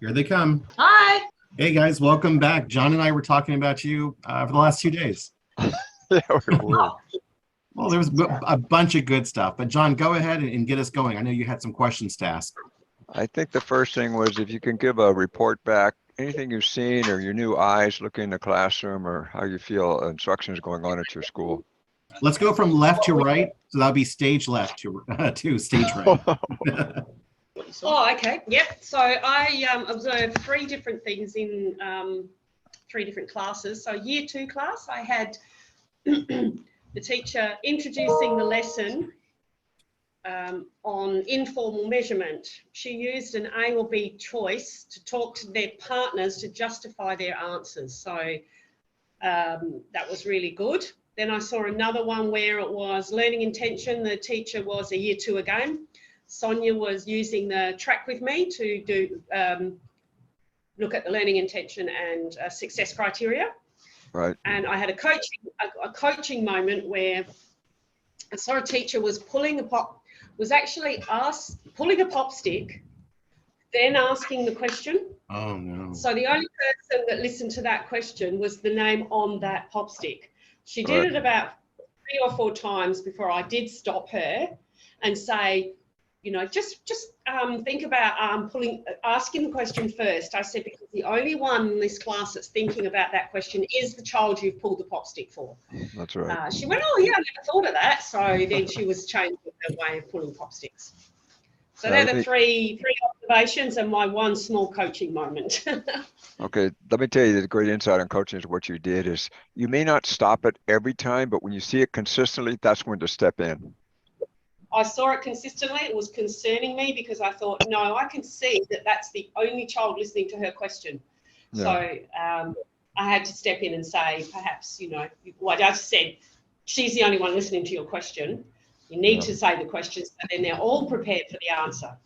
Here they come. Hi. Hey guys, welcome back. John and I were talking about you for the last 2 days. Yeah, we were. Well, there was a bunch of good stuff, but John, go ahead and get us going. I know you had some questions to ask. I think the first thing was if you can give a report back, anything you've seen or your new eyes looking in the classroom or how you feel instruction is going on at your school. Let's go from left to right. So that'll be stage left to stage right. Oh, okay. Yep. So I observed 3 different things in 3 different classes. So year 2 class, I had the teacher introducing the lesson on informal measurement. She used an A or B choice to talk to their partners to justify their answers. So that was really good. Then I saw another one where it was learning intention. The teacher was a year 2 again. Sonia was using the track with me to do look at the learning intention and success criteria. Right. And I had a coaching moment where I saw a teacher was pulling a pop stick, then asking the question. Oh no. So the only person that listened to that question was the name on that pop stick. She did it about 3 or 4 times before I did stop her and say, you know, just think about asking the question first. I said, because the only one in this class that's thinking about that question is the child you've pulled the pop stick for. That's right. She went, oh yeah, I never thought of that. So then she was changing her way of pulling pop sticks. So they're the three observations and my one small coaching moment. Okay, let me tell you the great insight on coaching is what you did is you may not stop it every time, but when you see it consistently, that's when to step in. I saw it consistently. It was concerning me because I thought, no, I can see that that's the only child listening to her question. Yeah. So I had to step in and say, perhaps, you know, what I just said, she's the only one listening to your question. You need to say the question so then they're all prepared for the answer.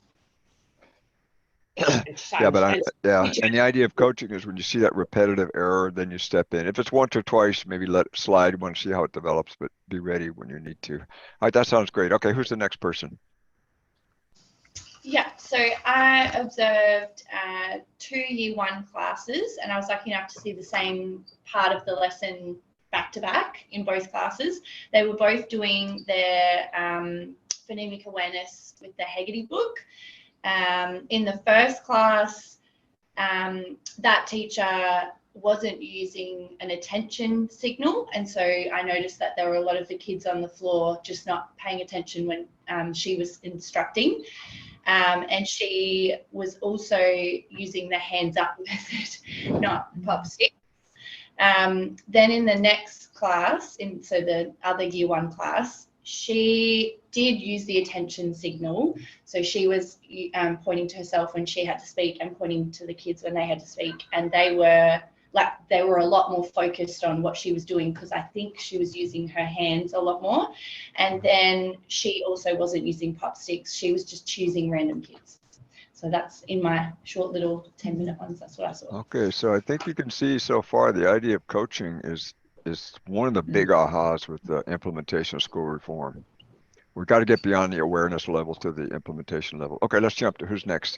And the idea of coaching is when you see that repetitive error, then you step in. If it's once or twice, maybe let it slide. You want to see how it develops, but be ready when you need to. All right, that sounds great. Okay, who's the next person? Yeah, so I observed 2 year 1 classes, and I was lucky enough to see the same part of the lesson back to back in both classes. They were both doing their phonemic awareness with the Haggerty book. In the first class, that teacher wasn't using an attention signal, and so I noticed that there were a lot of the kids on the floor just not paying attention when she was instructing, and she was also using the hands up method, not pop sticks. Then in the next class, so the other year 1 class, she did use the attention signal. So she was pointing to herself when she had to speak and pointing to the kids when they had to speak. And they were a lot more focused on what she was doing because I think she was using her hands a lot more. And then she also wasn't using pop sticks. She was just choosing random kids. So that's in my short little 10-minute ones. That's what I saw. Okay, so I think you can see so far the idea of coaching is one of the big ahas with the implementation of school reform. We've got to get beyond the awareness level to the implementation level. Okay, let's jump to who's next.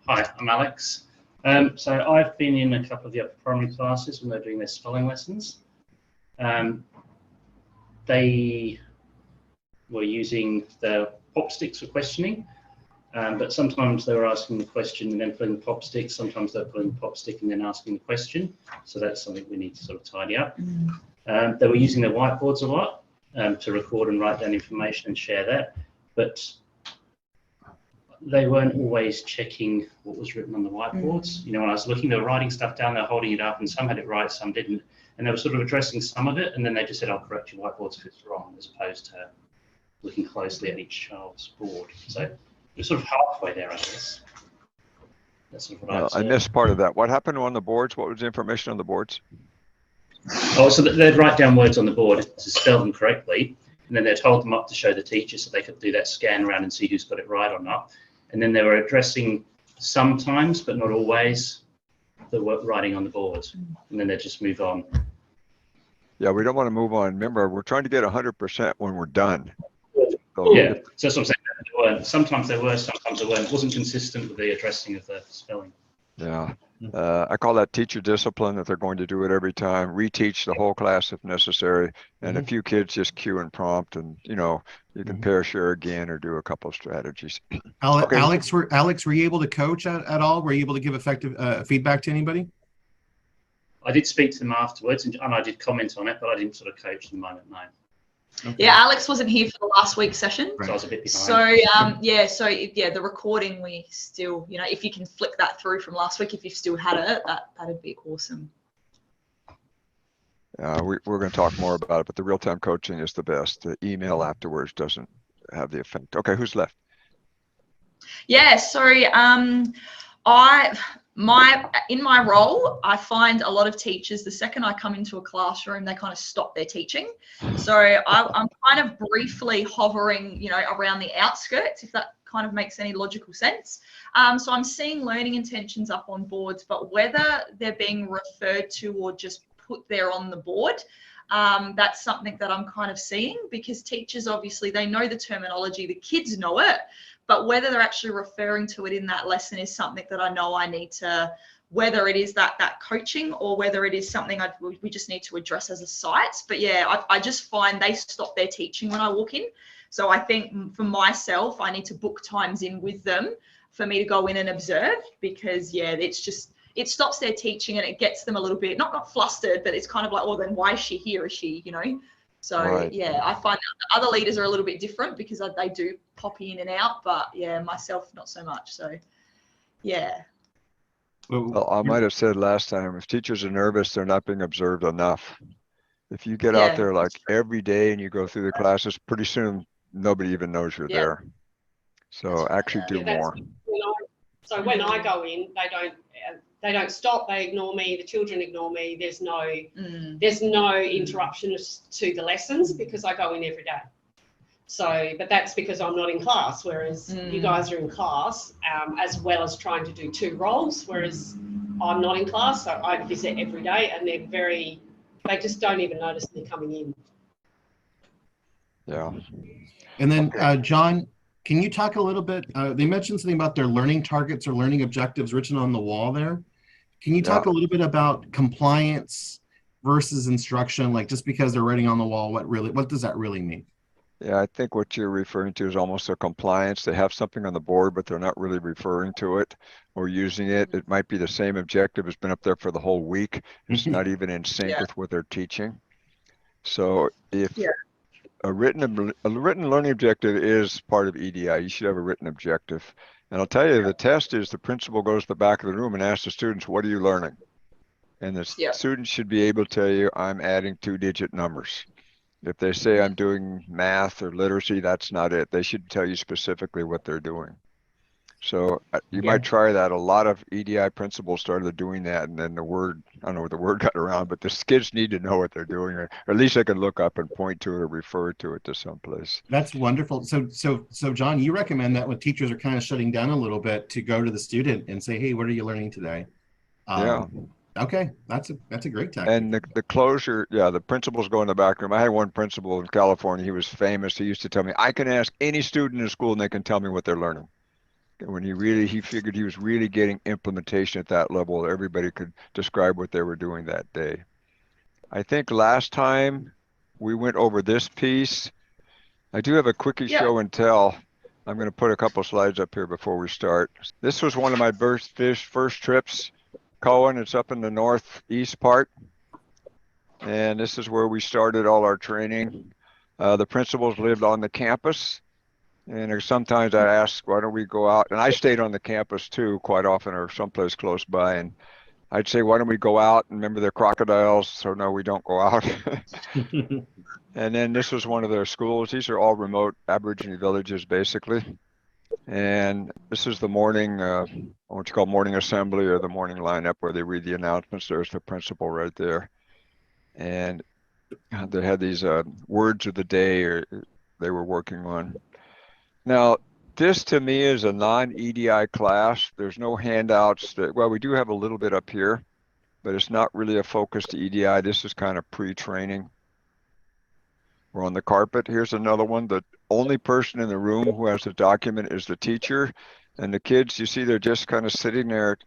Hi, I'm Alex. So I've been in a couple of the upper primary classes when they're doing their spelling lessons. They were using the pop sticks for questioning, but sometimes they were asking the question and then pulling the pop stick. Sometimes they're pulling the pop stick and then asking the question. So that's something we need to sort of tidy up. They were using their whiteboards a lot to record and write down information and share that, but they weren't always checking what was written on the whiteboards. You know, when I was looking, they were writing stuff down, they're holding it up, and some had it right, some didn't. And they were sort of addressing some of it, and then they just said, I'll correct your whiteboards if it's wrong, as opposed to looking closely at each child's board. So we're sort of halfway there, I guess. That's sort of what I missed part of that. What happened on the boards? What was the information on the boards? Oh, so they'd write down words on the board to spell them correctly, and then they'd hold them up to show the teacher so they could do that scan around and see who's got it right or not. And then they were addressing sometimes, but not always, the work writing on the board, and then they'd just move on. Yeah, we don't want to move on. Remember, we're trying to get 100% when we're done. So yeah, so that's what I'm saying. weren't. Sometimes they were, sometimes they weren't. It wasn't consistent with the addressing of the spelling. Yeah. I call that teacher discipline, that they're going to do it every time, reteach the whole class if necessary, and a few kids just cue and prompt, and you can pair share again or do a couple of strategies. Okay. Alex, were you able to coach at all? Were you able to give effective feedback to anybody? I did speak to them afterwards, and I did comment on it, but I didn't sort of coach at the moment, no. Okay. Yeah, Alex wasn't here for the last week's session. Right. So I was a bit behind. So the recording, we still, if you can flick that through from last week, if you've still had it, that'd be awesome. We're going to talk more about it, but the real-time coaching is the best. The email afterwards doesn't have the effect. Okay, who's left? Yeah, so in my role, I find a lot of teachers, the second I come into a classroom, they kind of stop their teaching. So I'm kind of briefly hovering, around the outskirts, if that kind of makes any logical sense. So I'm seeing learning intentions up on boards, but whether they're being referred to or just put there on the board, that's something that I'm kind of seeing, because teachers, obviously, they know the terminology, the kids know it, but whether they're actually referring to it in that lesson is something that I know I need to, whether it is that coaching or whether it is something we just need to address as a site. But yeah, I just find they stop their teaching when I walk in. So I think for myself, I need to book times in with them for me to go in and observe, because it stops their teaching and it gets them a little bit, not flustered, but it's kind of like, well, then why is she here? Is she, So Right. Yeah, I find that other leaders are a little bit different, because they do pop in and out, but yeah, myself, not so much. So yeah. Well, I might have said last time, if teachers are nervous, they're not being observed enough. If you get out there like every day and you go through the classes, pretty soon nobody even knows you're there. So actually do more. So when I go in, they don't stop. They ignore me. The children ignore me. There's no interruption to the lessons, because I go in every day. So, but that's because I'm not in class, whereas you guys are in class, as well as trying to do two roles, whereas I'm not in class. So I visit every day, and they just don't even notice me coming in. Yeah. And then, John, can you talk a little bit? They mentioned something about their learning targets or learning objectives written on the wall there. Can you talk a little bit about compliance versus instruction? Like, just because they're writing on the wall, what does that really mean? Yeah, I think what you're referring to is almost a compliance. They have something on the board, but they're not really referring to it or using it. It might be the same objective has been up there for the whole week. It's not even in sync with what they're teaching. So if a written learning objective is part of EDI, you should have a written objective. And I'll tell you, the test is the principal goes to the back of the room and asks the students, what are you learning? And the students should be able to tell you, I'm adding 2-digit numbers. If they say I'm doing math or literacy, that's not it. They should tell you specifically what they're doing. So you might try that. A lot of EDI principals started doing that, and then I don't know where the word got around, but the kids need to know what they're doing, or at least they can look up and point to it or refer to it to someplace. That's wonderful. So John, you recommend that when teachers are kind of shutting down a little bit, to go to the student and say, hey, what are you learning today? Okay, that's a great tactic. And the closure, the principals go in the back room. I had one principal in California. He was famous. He used to tell me, I can ask any student in school and they can tell me what they're learning. And when he figured he was really getting implementation at that level, everybody could describe what they were doing that day. I think last time we went over this piece. I do have a quickie show and tell. I'm going to put a couple slides up here before we start. This was one of my first trips. Cohen, it's up in the northeast part, and this is where we started all our training. The principals lived on the campus, and sometimes I asked, why don't we go out? And I stayed on the campus too quite often, or someplace close by, and I'd say, why don't we go out? And remember, they're crocodiles, so no, we don't go out. And then this was one of their schools. These are all remote Aborigine villages, basically. And this is the morning, what you call morning assembly, or the morning lineup, where they read the announcements. There's the principal right there. And they had these words of the day they were working on. Now, this to me is a non-EDI class. There's no handouts. Well, we do have a little bit up here, but it's not really a focus to EDI. This is kind of pre-training. We're on the carpet. Here's another one. The only person in the room who has the document is the teacher. And the kids, you see, they're just kind of sitting there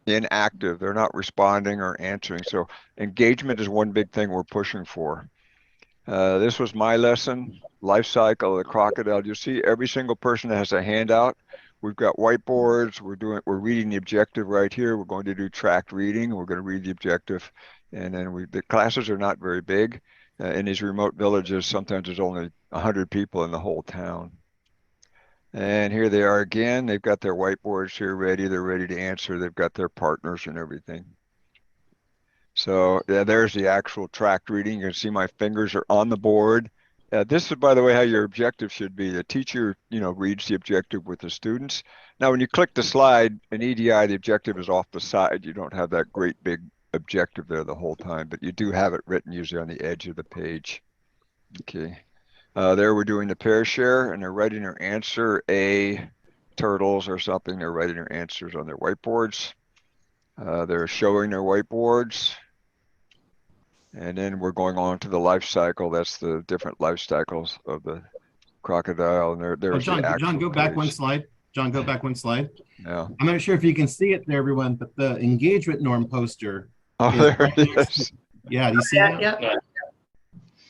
inactive. They're not responding or answering. So engagement is one big thing we're pushing for. This was my lesson, life cycle of the crocodile. You see every single person that has a handout. We've got whiteboards. We're reading the objective right here. We're going to do tracked reading. We're going to read the objective. And then the classes are not very big. In these remote villages, sometimes there's only 100 people in the whole town. And here they are again. They've got their whiteboards here ready. They're ready to answer. They've got their partners and everything. So yeah, there's the actual tracked reading. You can see my fingers are on the board. This is, by the way, how your objective should be. The teacher, reads the objective with the students. Now, when you click the slide in EDI, the objective is off the side. You don't have that great big objective there the whole time, but you do have it written usually on the edge of the page. Okay. There we're doing the pair share, and they're writing their answer, A, turtles or something. They're writing their answers on their whiteboards. They're showing their whiteboards. And then we're going on to the life cycle. That's the different life cycles of the crocodile. And there's John, the actual John, go back page. one slide. John, go back one slide. Yeah. I'm not sure if you can see it there, everyone, but the engagement norm poster. Oh, there it is. Yeah, do you see Yeah, that? yeah.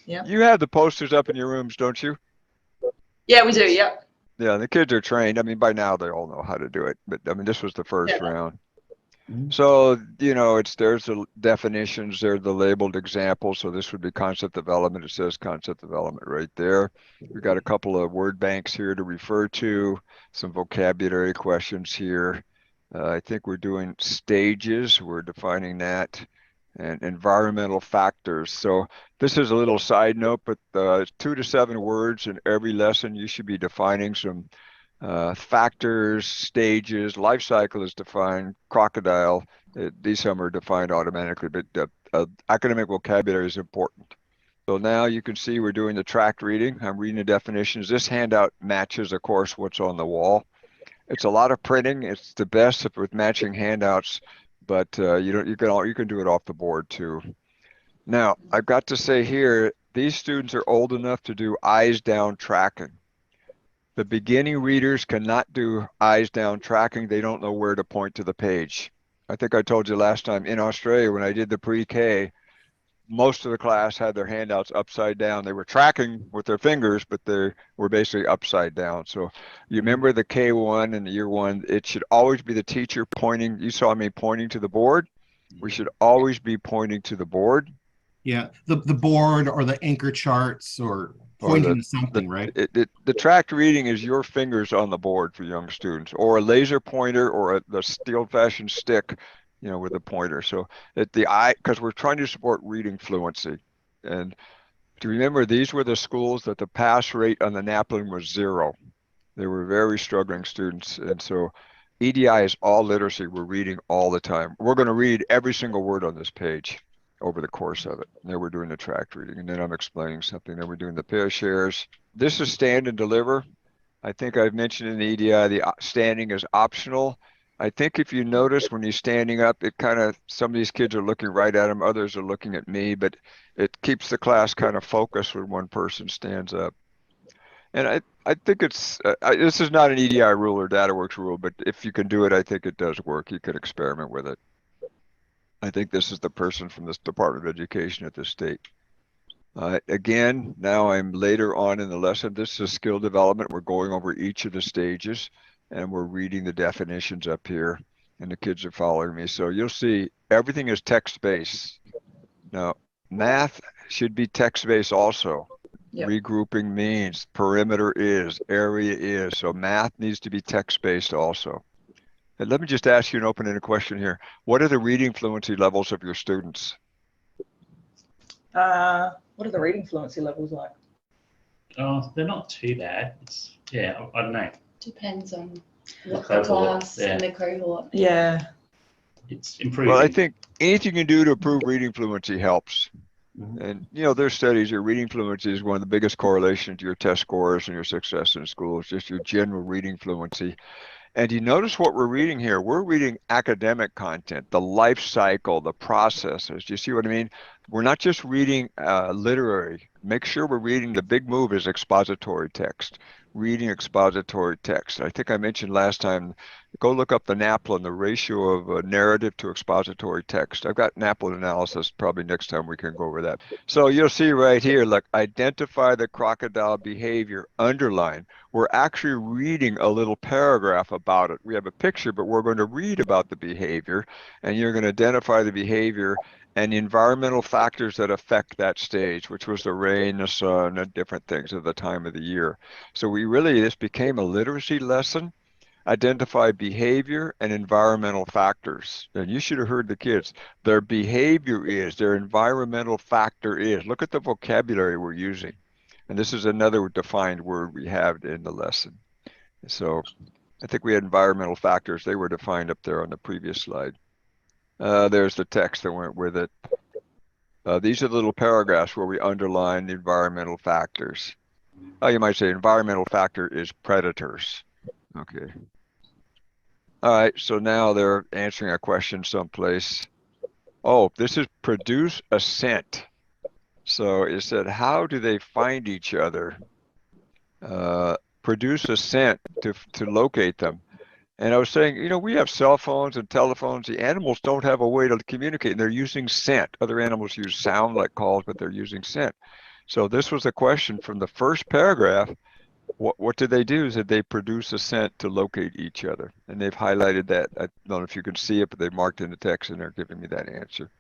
Yeah. You have the posters up in your rooms, don't you? Yeah, we do. Yep. Yeah, the kids are trained. I mean, by now they all know how to do it. But I mean, this was the first round. So, there's the definitions, there's the labeled examples. So this would be concept development. It says concept development right there. We've got a couple of word banks here to refer to, some vocabulary questions here. I think we're doing stages. We're defining that, and environmental factors. So this is a little side note, but 2 to 7 words in every lesson. You should be defining some factors, stages. Life cycle is defined. Crocodile, these some are defined automatically, but academic vocabulary is important. So now you can see we're doing the tracked reading. I'm reading the definitions. This handout matches, of course, what's on the wall. It's a lot of printing. It's the best with matching handouts, but you can do it off the board too. Now I've got to say here, these students are old enough to do eyes down tracking. The beginning readers cannot do eyes down tracking. They don't know where to point to the page. I think I told you last time in Australia when I did the pre-K, most of the class had their handouts upside down. They were tracking with their fingers, but they were basically upside down. So you remember the K1 and the year 1, it should always be the teacher pointing. You saw me pointing to the board. We should always be pointing to the board. Yeah, the board or the anchor charts or pointing to something, right? The tracked reading is your fingers on the board for young students, or a laser pointer, or the old-fashioned stick, with a pointer. So because we're trying to support reading fluency. And to remember, these were the schools that the pass rate on the NAPLAN was 0. They were very struggling students. And so EDI is all literacy. We're reading all the time. We're going to read every single word on this page over the course of it. And then we're doing the tracked reading, and then I'm explaining something. Then we're doing the pair shares. This is stand and deliver. I think I've mentioned in the EDI, the standing is optional. I think if you notice when you're standing up, it kind of, some of these kids are looking right at them, others are looking at me, but it keeps the class kind of focused when one person stands up. And I think this is not an EDI rule or DataWORKS rule, but if you can do it, I think it does work. You could experiment with it. I think this is the person from this Department of Education at the state. Again, now I'm later on in the lesson. This is skill development. We're going over each of the stages, and we're reading the definitions up here, and the kids are following me. So you'll see everything is text-based. Now, math should be text-based also. Yep. Regrouping means, perimeter is, area is. So math needs to be text-based also. And let me just ask you an open-ended question here. What are the reading fluency levels of your students? What are the reading fluency levels like? Oh, they're not too bad. I don't know. Depends on the class and the cohort. Yeah. It's improving. Well, I think anything you can do to improve reading fluency helps. And, there's studies, your reading fluency is one of the biggest correlations to your test scores and your success in school. It's just your general reading fluency. And you notice what we're reading here? We're reading academic content, the life cycle, the processes. Do you see what I mean? We're not just reading literary. Make sure we're reading, the big move is expository text, reading expository text. I think I mentioned last time, go look up the NAPLAN, the ratio of narrative to expository text. I've got NAPLAN analysis, probably next time we can go over that. So you'll see right here, look, identify the crocodile behavior, underline. We're actually reading a little paragraph about it. We have a picture, but we're going to read about the behavior, and you're going to identify the behavior and environmental factors that affect that stage, which was the rain, the sun, and different things at the time of the year. So this became a literacy lesson. Identify behavior and environmental factors. And you should have heard the kids. Their behavior is, their environmental factor is. Look at the vocabulary we're using. And this is another defined word we have in the lesson. So I think we had environmental factors. They were defined up there on the previous slide. There's the text that went with it. These are the little paragraphs where we underline the environmental factors. You might say environmental factor is predators. Okay. All right, so now they're answering a question someplace. Oh, this is produce a scent. So it said, how do they find each other? Produce a scent to locate them. And I was saying, you know, we have cell phones and telephones. The animals don't have a way to communicate, and they're using scent. Other animals use sound like calls, but they're using scent. So this was a question from the first paragraph. What did they do? Is that they produce a scent to locate each other. And they've highlighted that. I don't know if you can see it, but they've marked in the text and they're giving me that answer.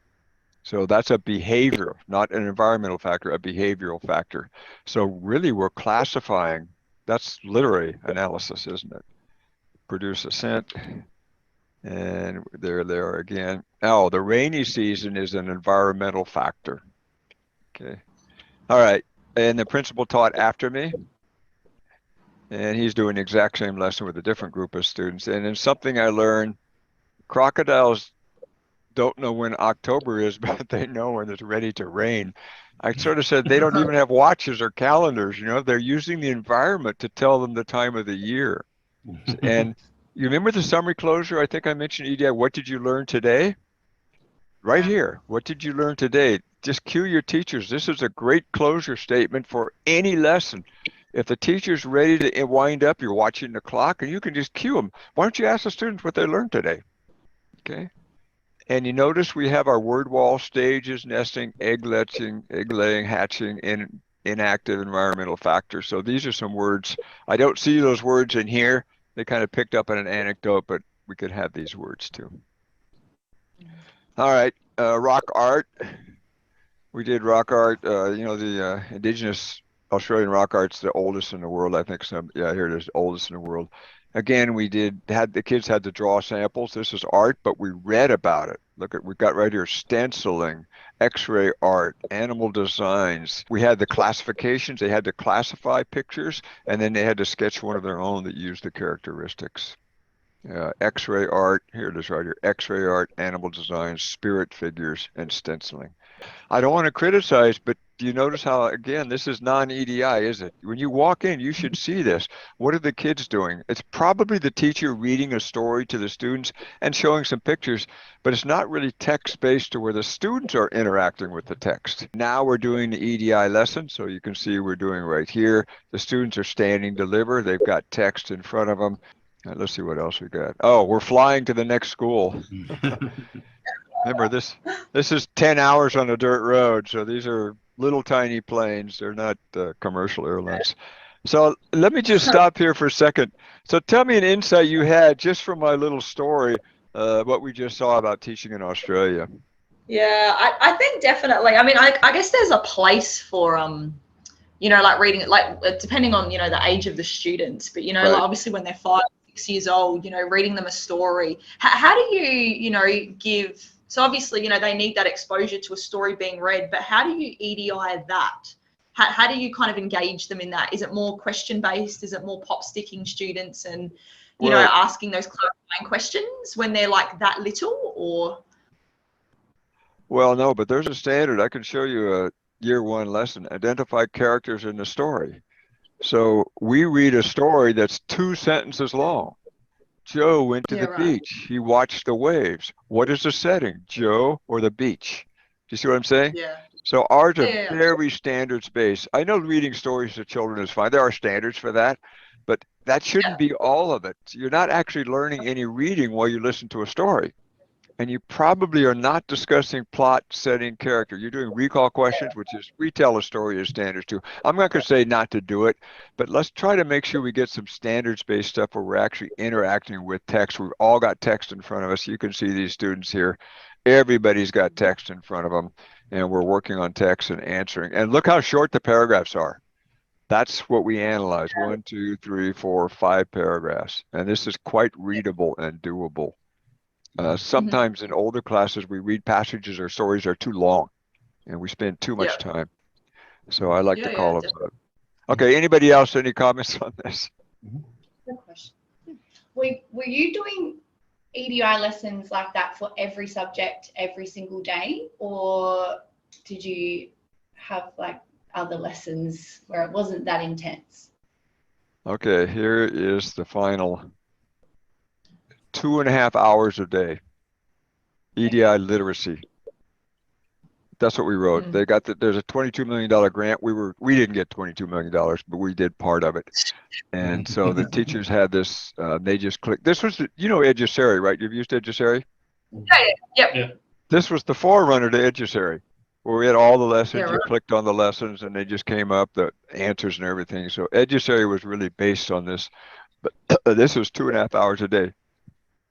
So that's a behavior, not an environmental factor, a behavioral factor. So really we're classifying, that's literary analysis, isn't it? Produce a scent. And there they are again. Oh, the rainy season is an environmental factor. Okay. All right. And the principal taught after me. And he's doing the exact same lesson with a different group of students. And then something I learned, crocodiles don't know when October is, but they know when it's ready to rain. I sort of said they don't even have watches or calendars, you know, they're using the environment to tell them the time of the year. And you remember the summary closure? I think I mentioned, EDI, what did you learn today? Right here, what did you learn today? Just cue your teachers. This is a great closure statement for any lesson. If the teacher's ready to wind up, you're watching the clock and you can just cue them. Why don't you ask the students what they learned today? Okay. And you notice we have our word wall stages, nesting, egg laying, hatching, and inactive environmental factors. So these are some words. I don't see those words in here. They kind of picked up on an anecdote, but we could have these words too. All right, rock art. We did rock art. You know, the indigenous Australian rock art's the oldest in the world. I think some. Yeah, here it is, oldest in the world. Again, the kids had to draw samples. This is art, but we read about it. Look at, we got right here, stenciling, X-ray art, animal designs. We had the classifications. They had to classify pictures, and then they had to sketch one of their own that used the characteristics. X-ray art, here it is right here, X-ray art, animal designs, spirit figures, and stenciling. I don't want to criticize, but do you notice how, again, this is non-EDI, is it? When you walk in, you should see this. What are the kids doing? It's probably the teacher reading a story to the students and showing some pictures, but it's not really text-based to where the students are interacting with the text. Now we're doing the EDI lesson, so you can see we're doing right here. The students are standing deliver. They've got text in front of them. Let's see what else we got. Oh, we're flying to the next school. Remember, this is 10 hours on a dirt road, so these are little tiny planes. They're not commercial airlines. So let me just stop here for a second. So tell me an insight you had just from my little story, what we just saw about teaching in Australia. Yeah, I think definitely. I mean, I guess there's a place for, you know, like reading it, like depending on, you know, the age of the students, but, you know, Right. Like obviously when they're 5, 6 years old, you know, reading them a story. How do you know, give, so obviously, you know, they need that exposure to a story being read, but how do you EDI that? How do you kind of engage them in that? Is it more question based? Is it more pop sticking students and, you know, asking those clarifying questions when they're like that little, or? Well, no, but there's a standard. I can show you a year 1 lesson, identify characters in the story. So we read a story that's 2 sentences long. Joe went to Yeah, the right. beach. He watched the waves. What is the setting, Joe or the beach? Do you see what I'm saying? Yeah. So ours are Yeah. very standards based. I know reading stories to children is fine. There are standards for that, but that shouldn't be all of it. You're not actually learning any reading while you listen to a story. And you probably are not discussing plot, setting, character. You're doing recall questions, which is retell a story as standards too. I'm not going to say not to do it, but let's try to make sure we get some standards-based stuff where we're actually interacting with text. We've all got text in front of us. You can see these students here. Everybody's got text in front of them, and we're working on text and answering. And look how short the paragraphs are. That's what we analyze. 1, 2, 3, 4, 5 paragraphs. And this is quite readable and doable. Sometimes in older classes, we read passages or stories that are too long and we spend too much time. So I like to call them. Okay, anybody else, any comments on this? Good question. Were you doing EDI lessons like that for every subject every single day, or did you have like other lessons where it wasn't that intense? Okay, here is the final 2.5 hours a day. EDI literacy. That's what we wrote. They got there's a $22 million grant. We didn't get $22 million, but we did part of it. And so the teachers had this, they just clicked. This was, Eduseri, right? You've used Eduseri? Yeah. This was the forerunner to Eduseri, where we had all the lessons. You clicked on the lessons and they just came up, the answers and everything. So Eduseri was really based on this, but this was 2.5 hours a day.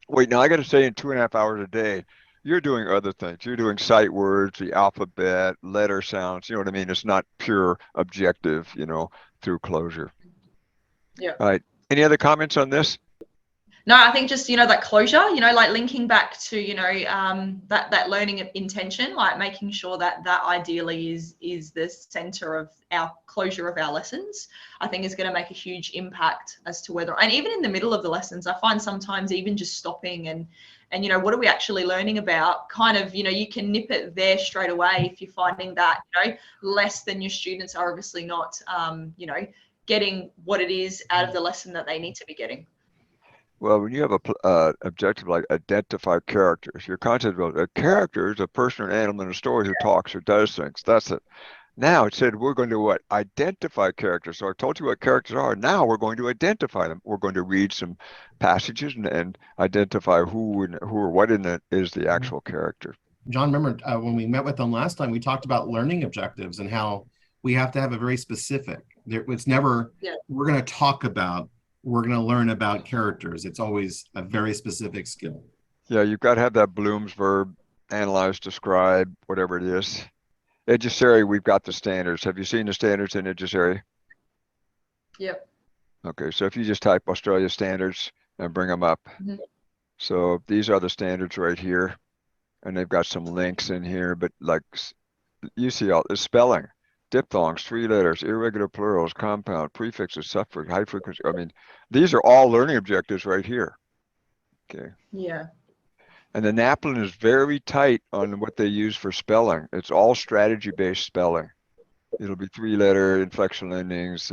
Wait, now I got to say in 2.5 hours a day, you're doing other things. You're doing sight words, the alphabet, letter sounds. You know what I mean? It's not pure objective, through closure. Yeah. All right. Any other comments on this? No, I think just, that closure, like linking back to, that learning of intention, like making sure that ideally is the center of our closure of our lessons, I think is going to make a huge impact as to whether, and even in the middle of the lessons, I find sometimes even just stopping and what are we actually learning about, kind of, you can nip it there straight away if you're finding that, less than your students are obviously not, getting what it is out of the lesson that they need to be getting. Well, when you have a objective like identify characters, your concept of a character is a person or animal in a story who talks or does things. That's it. Now it said we're going to what? Identify characters. So I told you what characters are. Now we're going to identify them. We're going to read some passages and identify who or what in it is the actual character. John, remember when we met with them last time, we talked about learning objectives and how we have to have a very specific. It's never we're going to talk about. We're going to learn about characters. It's always a very specific skill. Yeah, you've got to have that Bloom's verb, analyze, describe, whatever it is. Eduseri, we've got the standards. Have you seen the standards in Eduseri? Yep. Okay, so if you just type Australia standards and bring them up. So these are the standards right here. And they've got some links in here, but like you see all the spelling. Diphthongs, 3 letters, irregular plurals, compound, prefixes, suffix, high frequency. I mean, these are all learning objectives right here. Okay. Yeah. And the NAPLAN is very tight on what they use for spelling. It's all strategy-based spelling. It'll be 3-letter inflectional endings.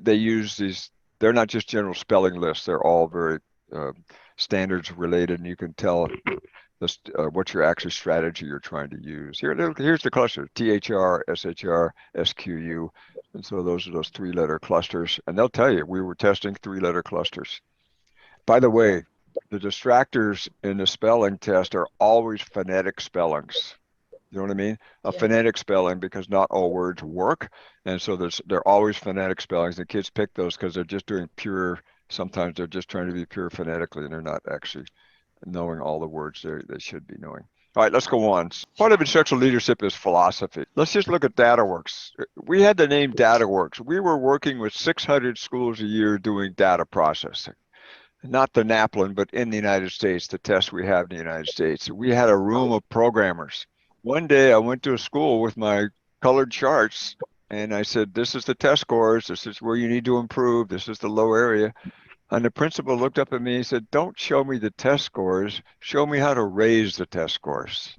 They use these. They're not just general spelling lists. They're all very standards related, and you can tell what's your actual strategy you're trying to use. Here's the cluster, THR, SHR, SQU. And so those are those 3-letter clusters. And they'll tell you, we were testing 3-letter clusters. By the way, the distractors in the spelling test are always phonetic spellings. You know what I mean? A phonetic spelling, because not all words work. And so they're always phonetic spellings. The kids pick those because they're just doing sometimes they're just trying to be pure phonetically and they're not actually knowing all the words they should be knowing. All right, let's go on. Part of instructional leadership is philosophy. Let's just look at DataWORKS. We had the name DataWORKS. We were working with 600 schools a year doing data processing. Not the NAPLAN, but in the United States, the test we have in the United States. We had a room of programmers. One day I went to a school with my colored charts and I said, this is the test scores. This is where you need to improve. This is the low area. And the principal looked up at me and said, don't show me the test scores, show me how to raise the test scores.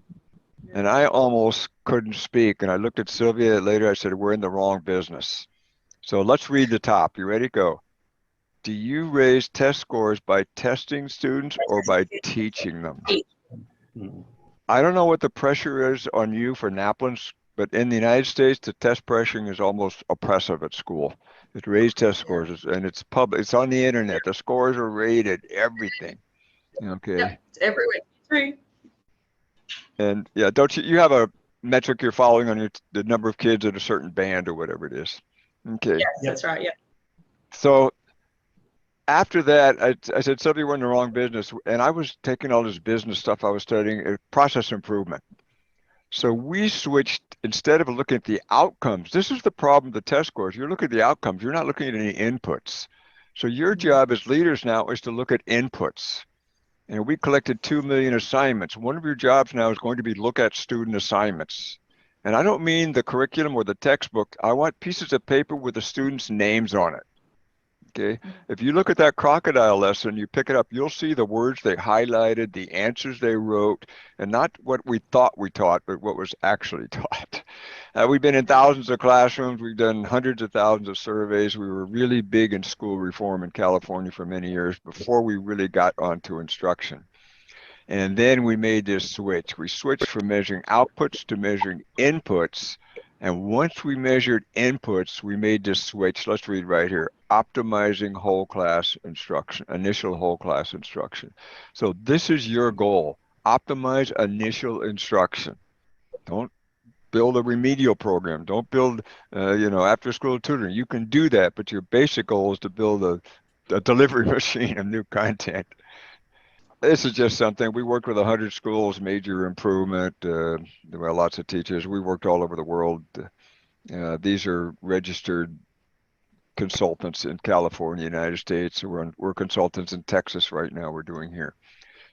And I almost couldn't speak. And I looked at Sylvia later, I said, we're in the wrong business. So let's read the top. You ready? Go. do you raise test scores by testing students or by teaching them? I don't know what the pressure is on you for NAPLANs, but in the United States, the test pressuring is almost oppressive at school. It's raised test scores, and it's public. It's on the internet. The scores are rated, everything. Okay. Yep, it's everywhere. True. And yeah, don't you have a metric you're following on the number of kids at a certain band or whatever it is? Okay. Yes, that's right. Yeah. So after that, I said somebody went in the wrong business, and I was taking all this business stuff I was studying, process improvement. So we switched, instead of looking at the outcomes, this is the problem with the test scores. You're looking at the outcomes, you're not looking at any inputs. So your job as leaders now is to look at inputs. And we collected 2 million assignments. One of your jobs now is going to be look at student assignments. And I don't mean the curriculum or the textbook. I want pieces of paper with the students' names on it. Okay. If you look at that crocodile lesson, you pick it up, you'll see the words they highlighted, the answers they wrote, and not what we thought we taught, but what was actually taught. We've been in thousands of classrooms. We've done hundreds of thousands of surveys. We were really big in school reform in California for many years before we really got onto instruction. And then we made this switch. We switched from measuring outputs to measuring inputs. And once we measured inputs, we made this switch. Let's read right here. Optimizing whole class instruction, initial whole class instruction. So this is your goal. Optimize initial instruction. Don't build a remedial program. Don't build, after school tutoring. You can do that, but your basic goal is to build a delivery machine of new content. This is just something. We worked with 100 schools, major improvement. There were lots of teachers. We worked all over the world. These are registered consultants in California, United States. We're consultants in Texas right now. We're doing here.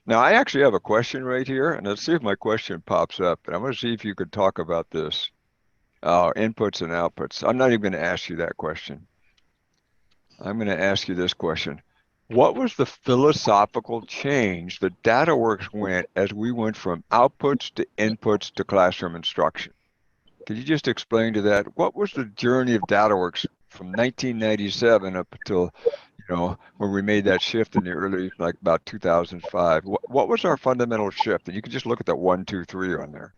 Now, I actually have a question right here, and let's see if my question pops up. And I'm going to see if you could talk about this, inputs and outputs. I'm not even going to ask you that question. I'm going to ask you this question. What was the philosophical change that DataWORKS went as we went from outputs to inputs to classroom instruction? Could you just explain to that? What was the journey of DataWORKS from 1997 up until, when we made that shift in the early, like about 2005? What was our fundamental shift? And you can just look at that 1, 2, 3 on there,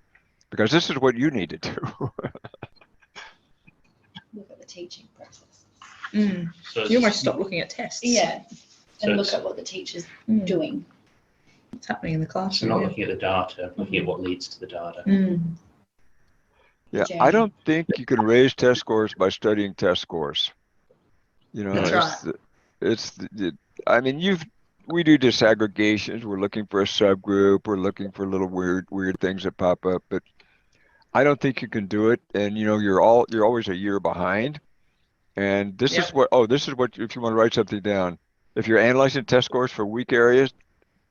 because this is what you need to do. Look at the teaching process. So you almost stop looking at tests. Yeah. And So look at what the teacher's doing. What's happening in the classroom. So not looking at the data, looking at what leads to the data. Yeah, I don't think you can raise test scores by studying test scores. That's right. We do disaggregations. We're looking for a subgroup. We're looking for little weird things that pop up, but I don't think you can do it. And you're always a year behind. And this is what if you want to write something down. If you're analyzing test scores for weak areas,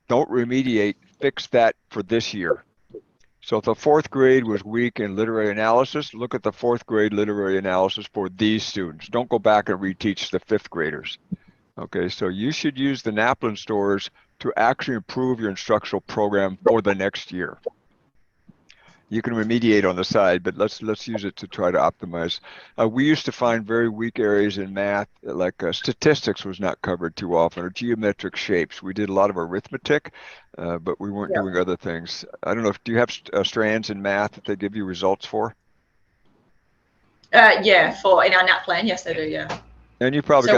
don't remediate, fix that for this year. So if the 4th grade was weak in literary analysis, look at the 4th grade literary analysis for these students. Don't go back and reteach the 5th graders. Okay, so you should use the NAPLAN scores to actually improve your instructional program for the next year. You can remediate on the side, but let's use it to try to optimize. We used to find very weak areas in math, like statistics was not covered too often, or geometric shapes. We did a lot of arithmetic, but we weren't doing other things. I don't know, do you have strands in math that they give you results for? For in our NAT plan, yes, they do, yeah. And you probably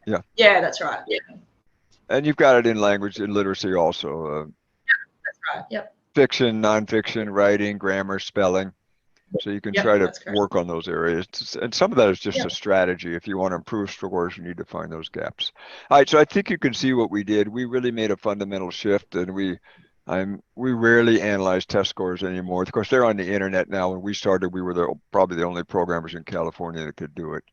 Yeah, that's right. Yeah. And you've got it in language and literacy also. That's right. Yep. Fiction, nonfiction, writing, grammar, spelling. So you can try to work on those areas. And some of that is just a strategy. If you want to improve scores, you need to find those gaps. All right, so I think you can see what we did. We really made a fundamental shift, and we rarely analyze test scores anymore. Of course, they're on the internet now. When we started, we were probably the only programmers in California that could do it.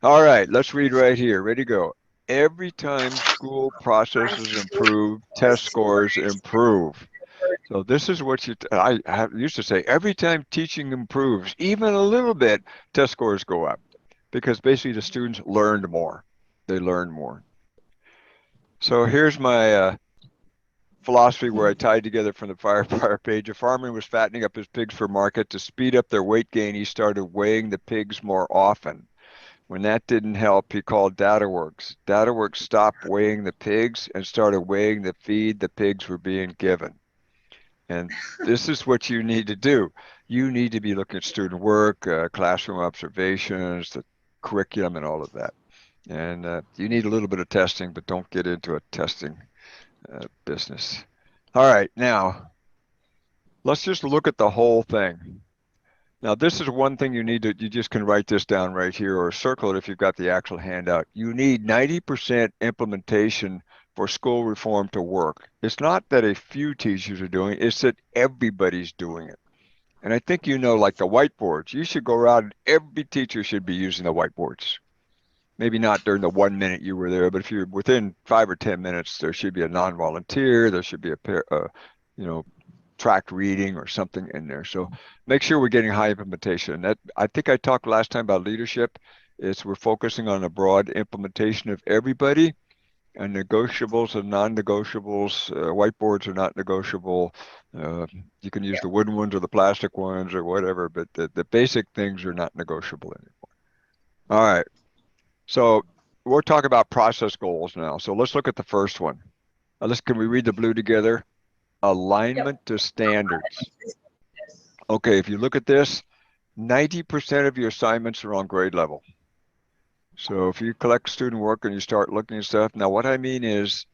All right, let's read right here. Ready to go. Every time school processes improve, test scores improve. So this is what I used to say, every time teaching improves, even a little bit, test scores go up, because basically the students learned more. They learned more. So here's my philosophy where I tied together from the prior page. A farmer was fattening up his pigs for market. To speed up their weight gain, he started weighing the pigs more often. When that didn't help, he called DataWORKS. DataWORKS stopped weighing the pigs and started weighing the feed the pigs were being given. And this is what you need to do. You need to be looking at student work, classroom observations, the curriculum, and all of that. And you need a little bit of testing, but don't get into a testing business. All right, now let's just look at the whole thing. Now, this is one thing you just can write this down right here or circle it if you've got the actual handout. You need 90% implementation for school reform to work. It's not that a few teachers are doing it, it's that everybody's doing it. And I think like the whiteboards, you should go around, every teacher should be using the whiteboards. Maybe not during the 1 minute you were there, but if you're within 5 or 10 minutes, there should be a non-volunteer, there should be a tracked reading or something in there. So make sure we're getting high implementation. I think I talked last time about leadership. We're focusing on a broad implementation of everybody, and negotiables and non-negotiables. Whiteboards are not negotiable. You can use the wooden ones or the plastic ones or whatever, but the basic things are not negotiable anymore. All right. So we're talking about process goals now. So let's look at the first one. Can we read the blue together? Alignment to standards. Okay, if you look at this, 90% of your assignments are on grade level. So if you collect student work and you start looking at stuff, now what I mean is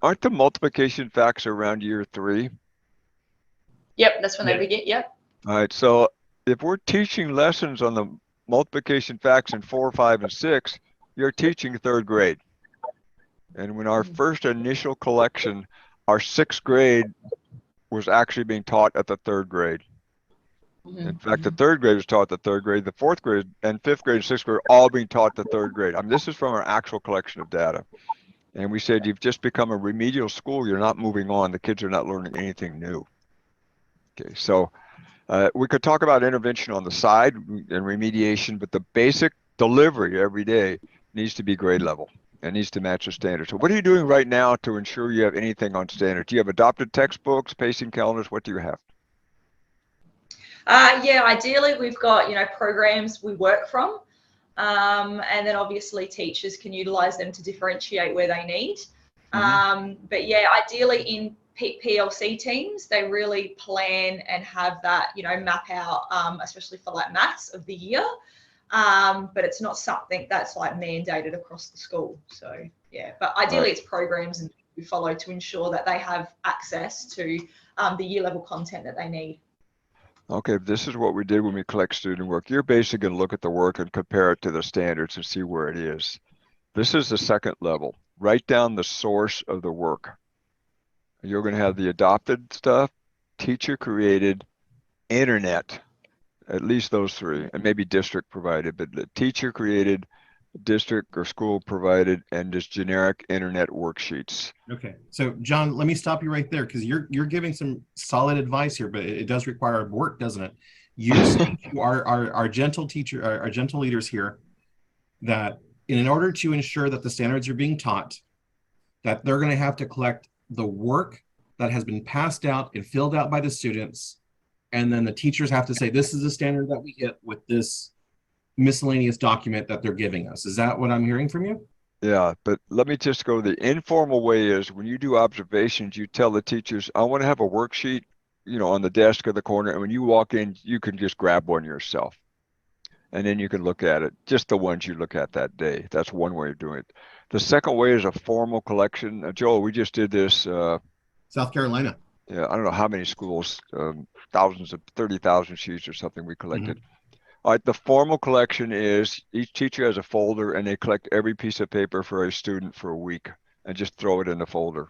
aren't the multiplication facts around year 3? Yep, that's when they begin. Yep. All right, so if we're teaching lessons on the multiplication facts in 4, 5, and 6, you're teaching 3rd grade. And when our first initial collection, our 6th grade was actually being taught at the 3rd grade. In fact, the 3rd grade was taught the 3rd grade, the 4th grade and 5th grade and 6th grade are all being taught the 3rd grade. I mean, this is from our actual collection of data. And we said, you've just become a remedial school. You're not moving on. The kids are not learning anything new. Okay, so we could talk about intervention on the side and remediation, but the basic delivery every day needs to be grade level and needs to match the standards. So what are you doing right now to ensure you have anything on standards? Do you have adopted textbooks, pacing calendars? What do you have? Yeah, ideally we've got, programs we work from, and then obviously teachers can utilize them to differentiate where they need. But yeah, ideally in PLC teams, they really plan and have that, map out, especially for like maths of the year. But it's not something that's like mandated across the school. So yeah, but ideally it's programs and we follow to ensure that they have access to the year level content that they need. Okay, this is what we did when we collect student work. You're basically going to look at the work and compare it to the standards and see where it is. This is the 2nd level. Write down the source of the work. You're going to have the adopted stuff, teacher created, internet, at least those 3, and maybe district provided, but the teacher created, district or school provided, and just generic internet worksheets. Okay, so John, let me stop you right there because you're giving some solid advice here, but it does require work, doesn't it? You're saying to our gentle teacher, our gentle leaders here, that in order to ensure that the standards are being taught, that they're going to have to collect the work that has been passed out and filled out by the students, and then the teachers have to say, this is the standard that we hit with this miscellaneous document that they're giving us. Is that what I'm hearing from you? Yeah, but let me just go. The informal way is when you do observations, you tell the teachers, I want to have a worksheet, on the desk or the corner. And when you walk in, you can just grab one yourself. And then you can look at it, just the ones you look at that day. That's one way of doing it. The second way is a formal collection. Joel, we just did this. South Carolina. Yeah, I don't know how many schools, thousands of 30,000 sheets or something we collected. All right, the formal collection is each teacher has a folder and they collect every piece of paper for a student for a week and just throw it in the folder.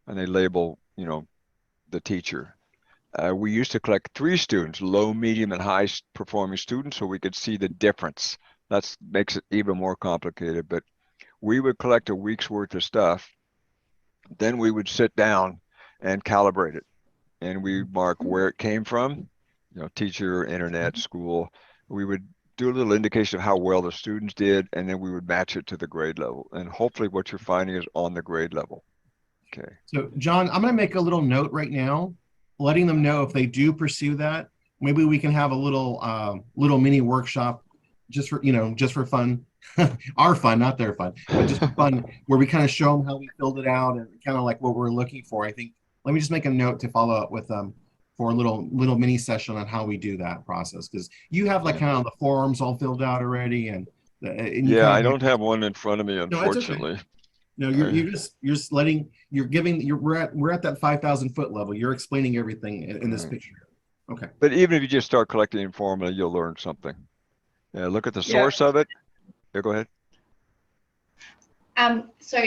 And they label, the teacher. We used to collect 3 students, low, medium, and high performing students, so we could see the difference. That makes it even more complicated, but we would collect a week's worth of stuff. Then we would sit down and calibrate it. And we mark where it came from, teacher, internet, school. We would do a little indication of how well the students did, and then we would match it to the grade level. And hopefully what you're finding is on the grade level. Okay. So John, I'm going to make a little note right now, letting them know if they do pursue that, maybe we can have a little mini workshop just for fun Our fun, not their fun, but just fun where we kind of show them how we filled it out and kind of like what we're looking for. I think let me just make a note to follow up with them for a little mini session on how we do that process, because you have like kind of the forms all filled out already, and you Yeah, kind I of don't have one in front of me, no, it's okay. unfortunately. No, you're just letting we're at that 5,000 foot level. You're explaining everything in this Right. picture. Okay. But even if you just start collecting formula, you'll learn something. Yeah, look at the Yeah. source of it. Yeah, go ahead. So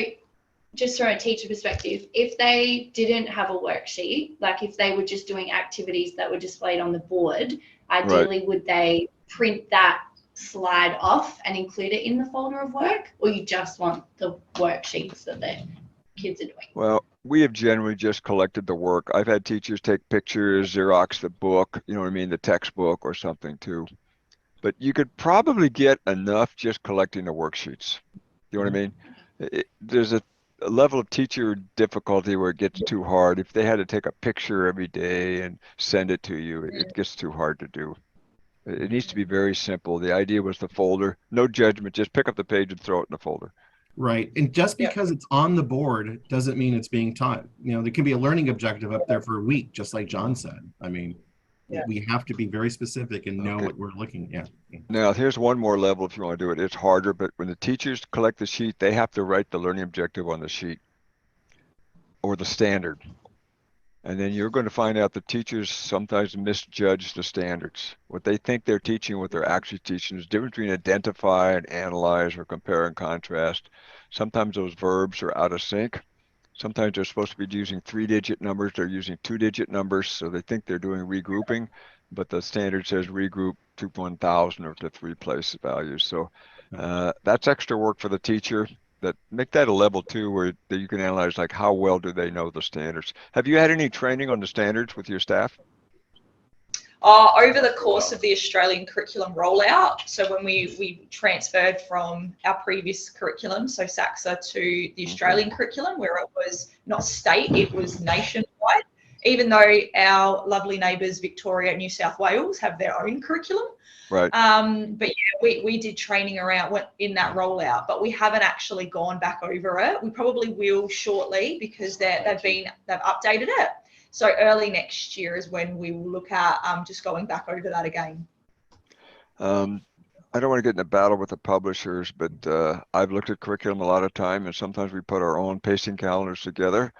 just from a teacher perspective, if they didn't have a worksheet, like if they were just doing activities that were displayed on the board, ideally would they print that slide off and include it in the folder of work, or you just want the worksheets that the kids are doing? Well, we have generally just collected the work. I've had teachers take pictures, Xerox the book, you know what I mean, the textbook or something too. But you could probably get enough just collecting the worksheets. You know what I mean? There's a level of teacher difficulty where it gets too hard. If they had to take a picture every day and send it to you, it gets too hard to do. It needs to be very simple. The idea was the folder, no judgment, just pick up the page and throw it in the folder. Right. And just Yep. because it's on the board doesn't mean it's being taught. You know, there can be a learning objective up there for a week, just like John said. I mean, Yeah. we have to be very specific and know Okay. what we're looking at. Now, here's one more level if you want to do it. It's harder, but when the teachers collect the sheet, they have to write the learning objective on the sheet or the standard. And then you're going to find out the teachers sometimes misjudge the standards. What they think they're teaching, what they're actually teaching is different between identify and analyze or compare and contrast. Sometimes those verbs are out of sync. Sometimes they're supposed to be using 3-digit numbers. They're using 2-digit numbers. So they think they're doing regrouping, but the standard says regroup to 1,000 or to 3 place values. So that's extra work for the teacher. That make that a level 2 where that you can analyze like how well do they know the standards. Have you had any training on the standards with your staff? Over the course of the Australian curriculum rollout, so when we transferred from our previous curriculum, so SACSA, to the Australian curriculum, where it was not state, it was nationwide, even though our lovely neighbours Victoria and New South Wales have their own curriculum. Right. But yeah, we did training around in that rollout, but we haven't actually gone back over it. We probably will shortly because they've updated it. So early next year is when we will look at just going back over that again. I don't want to get in a battle with the publishers, but I've looked at curriculum a lot of time, and sometimes we put our own pacing calendars together.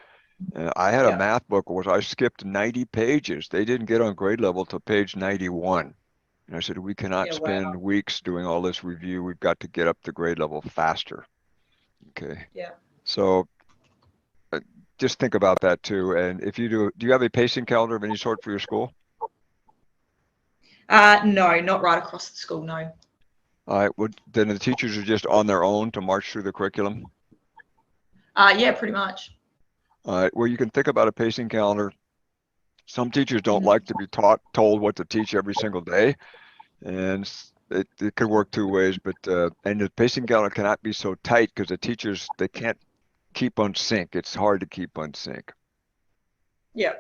I had a math book where I skipped 90 pages. They didn't get on grade level till page 91. And I said, we cannot spend weeks doing all this review. We've got to get up to grade level faster. Okay. Yeah. So just think about that too. And if you do you have a pacing calendar of any sort for your school? No, not right across the school, no. All right. Well, then the teachers are just on their own to march through the curriculum? Yeah, pretty much. All right. Well, you can think about a pacing calendar. Some teachers don't like to be told what to teach every single day. And it could work 2 ways, but and the pacing calendar cannot be so tight because the teachers, they can't keep on sync. It's hard to keep on sync. Yeah.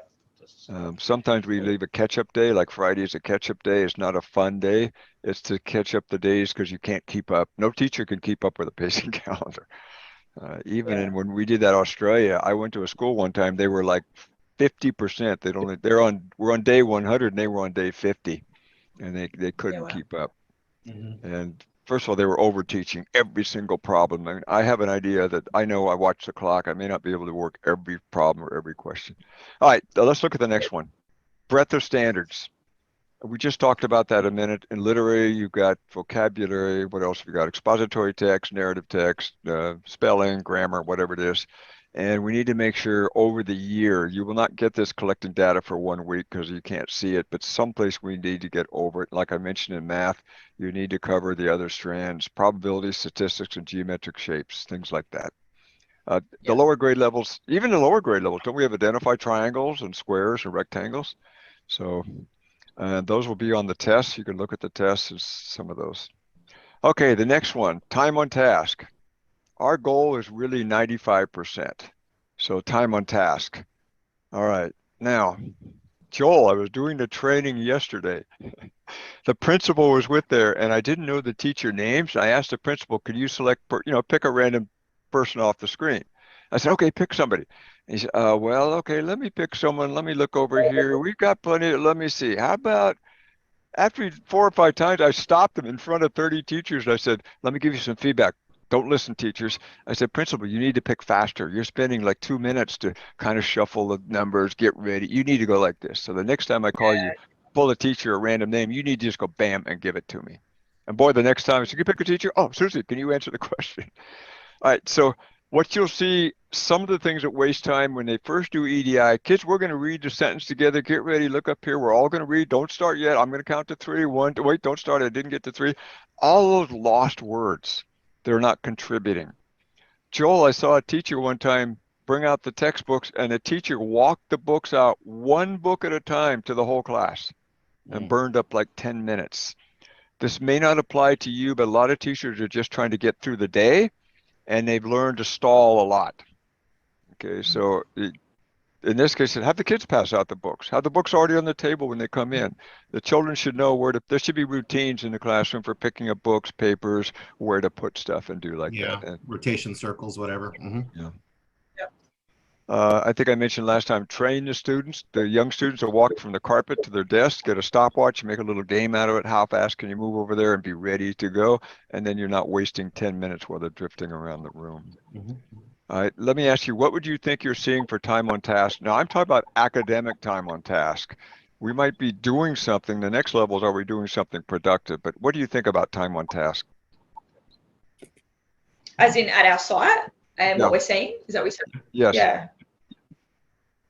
Sometimes we leave a catch-up day, like Friday is a catch-up day. It's not a fun day. It's to catch up the days because you can't keep up. No teacher can keep up with a pacing calendar. Even when we did that Australia, I went to a school one time. They were like 50%. We're on day 100 and they were on day 50, and they couldn't keep up. And first of all, they were over teaching every single problem. I mean, I have an idea that I know I watch the clock. I may not be able to work every problem or every question. All right, let's look at the next one. Breadth of standards. We just talked about that a minute. In literary, you've got vocabulary. What else have you got? Expository text, narrative text, spelling, grammar, whatever it is. And we need to make sure over the year, you will not get this collecting data for 1 week because you can't see it, but someplace we need to get over it. Like I mentioned in math, you need to cover the other strands, probability, statistics, and geometric shapes, things like that. The lower grade levels, even the lower grade levels, don't we have identified triangles and squares and rectangles? So those will be on the tests. You can look at the tests as some of those. Okay, the next one, time on task. Our goal is really 95%. So time on task. All right. Now, Joel, I was doing the training yesterday. The principal was with there, and I didn't know the teacher names. I asked the principal, could you select, pick a random person off the screen? I said, okay, pick somebody. He said, well, okay, let me pick someone. Let me look over here. We've got plenty. Let me see. How about after 4 or 5 times, I stopped him in front of 30 teachers. I said, let me give you some feedback. Don't listen, teachers. I said, principal, you need to pick faster. You're spending like 2 minutes to kind of shuffle the numbers, get ready. You need to go like this. So the next time I call you, pull a teacher a random name, you need to just go bam and give it to me. And boy, the next time I said, you pick a teacher? Oh, Susie, can you answer the question? All right, so what you'll see, some of the things that waste time when they first do EDI, kids, we're going to read the sentence together. Get ready, look up here. We're all going to read. Don't start yet. I'm going to count to 3. 1, 2, wait, don't start. I didn't get to 3. All those lost words, they're not contributing. Joel, I saw a teacher one time bring out the textbooks, and the teacher walked the books out one book at a time to the whole class and burned up like 10 minutes. This may not apply to you, but a lot of teachers are just trying to get through the day, and they've learned to stall a lot. Okay, so in this case, have the kids pass out the books. Have the books already on the table when they come in. The children should know there should be routines in the classroom for picking up books, papers, where to put stuff and do like that. And, rotation circles, whatever. Yeah. I think I mentioned last time, train the students. The young students will walk from the carpet to their desk, get a stopwatch, make a little game out of it. How fast can you move over there and be ready to go? And then you're not wasting 10 minutes while they're drifting around the room. All right, let me ask you, what would you think you're seeing for time on task? Now, I'm talking about academic time on task. We might be doing something. The next level is, are we doing something productive? But what do you think about time on task? As in at our site and what we're seeing? Is that what we said? Yes. Yeah.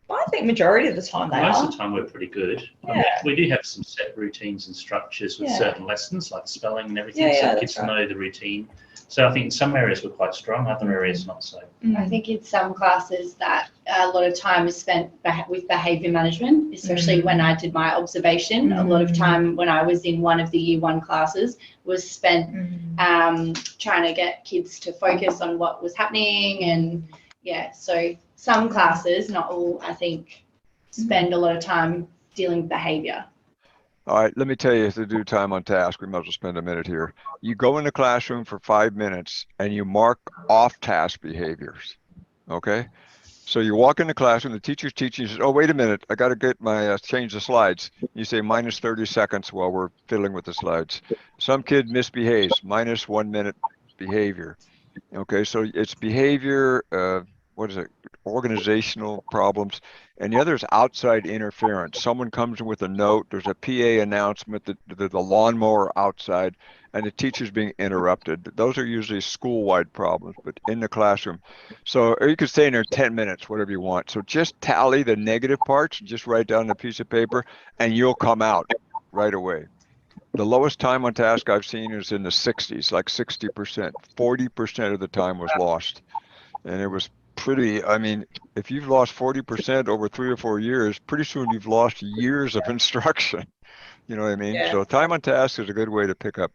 I think majority of the time they Most are. of the time we're pretty good. Yeah. I mean, we do have some set routines and structures with certain lessons like spelling and everything, Yeah, so kids know the routine. So I think in some areas we're quite strong, other areas not so. I think in some classes that a lot of time is spent with behaviour management, especially when I did my observation. A lot of time when I was in one of the year 1 classes was spent trying to get kids to focus on what was happening. And so some classes, not all, I think, spend a lot of time dealing with behaviour. All right, let me tell you, to do time on task, we might as well spend a minute here. You go in the classroom for 5 minutes and you mark off task behaviors, okay? So you walk in the classroom, the teacher's teaching, you say, oh, wait a minute, I got to get my, change the slides. You say minus 30 seconds while we're fiddling with the slides. Some kid misbehaves, minus 1 minute behavior. Okay, so it's behavior, what is it, organizational problems, and the other is outside interference. Someone comes in with a note, there's a PA announcement, the lawnmower outside, and the teacher's being interrupted. Those are usually school-wide problems, but in the classroom. So, or you could stay in there 10 minutes, whatever you want. So just tally the negative parts, just write down a piece of paper, and you'll come out right away. The lowest time on task I've seen is in the 60s, like 60%. 40% of the time was lost. And it was pretty, I mean, if you've lost 40% over 3 or 4 years, pretty soon you've lost years of instruction. You know what I mean? Yeah. So time on task is a good way to pick up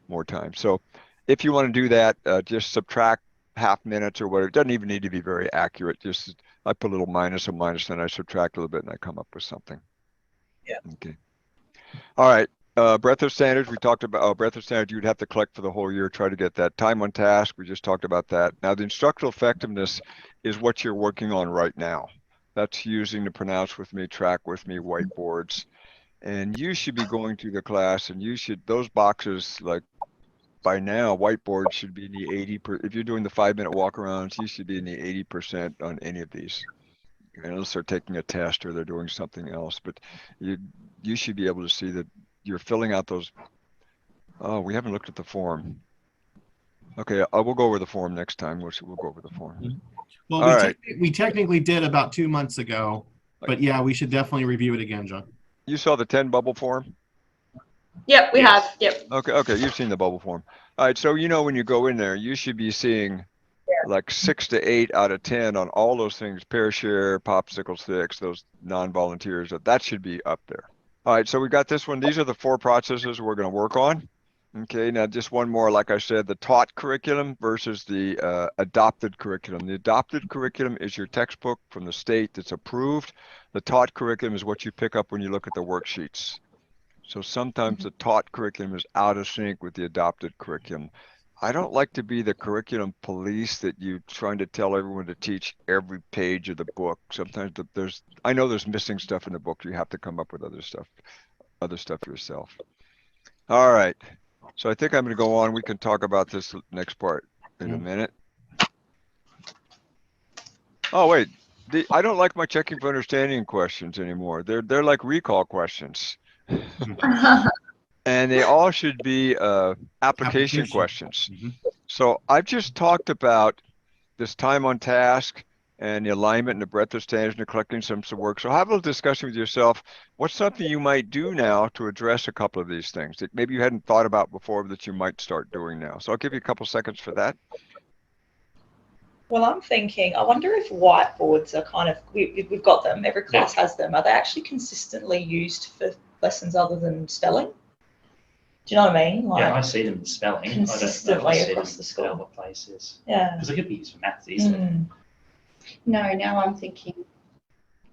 more time. So if you want to do that, just subtract half minutes or whatever. It doesn't even need to be very accurate. Just, I put a little minus, then I subtract a little bit and I come up with something. Yeah. Okay. All right. Breadth of standards, we talked about. Breadth of standards, you'd have to collect for the whole year, try to get that. Time on task, we just talked about that. Now, the instructional effectiveness is what you're working on right now. That's using the pronounce with me, track with me, whiteboards. And you should be going to the class, and you should, those boxes, like by now, whiteboard should be in the 80%. If you're doing the 5-minute walk-arounds, you should be in the 80% on any of these. Unless they're taking a test or they're doing something else, but you should be able to see that you're filling out those. Oh, we haven't looked at the form. Okay, we'll go over the form next time. We'll go over the form. Well, we technically did about 2 months ago, but yeah, we should definitely review it again, John. You saw the 10 bubble form? Yep, we have. Yep. Okay, you've seen the bubble form. All right, so when you go in there, you should be seeing like 6 to 8 out of 10 on all those things, pair share, popsicle sticks, those non-volunteers, that should be up there. All right, so we got this one. These are the 4 processes we're going to work on. Okay, now just one more, like I said, the taught curriculum versus the adopted curriculum. The adopted curriculum is your textbook from the state that's approved. The taught curriculum is what you pick up when you look at the worksheets. So sometimes the taught curriculum is out of sync with the adopted curriculum. I don't like to be the curriculum police that you trying to tell everyone to teach every page of the book. Sometimes I know there's missing stuff in the book. You have to come up with other stuff yourself. All right. So I think I'm going to go on. We can talk about this next part in a minute. Oh, wait. I don't like my checking for understanding questions anymore. They're like recall questions. And they all should be application questions. So I've just talked about this time on task and the alignment and the breadth of standards and the collecting some work. So have a little discussion with yourself. What's something you might do now to address a couple of these things that maybe you hadn't thought about before that you might start doing now? So I'll give you a couple seconds for that. Well, I'm thinking, I wonder if whiteboards are kind of, we've got them, every class has them. Are they actually consistently used for lessons other than spelling? Do you know what I mean? Like, yeah, I see them in spelling. Consistently across the school. Other places. Yeah. Because they could be used for maths easily. No, now I'm thinking,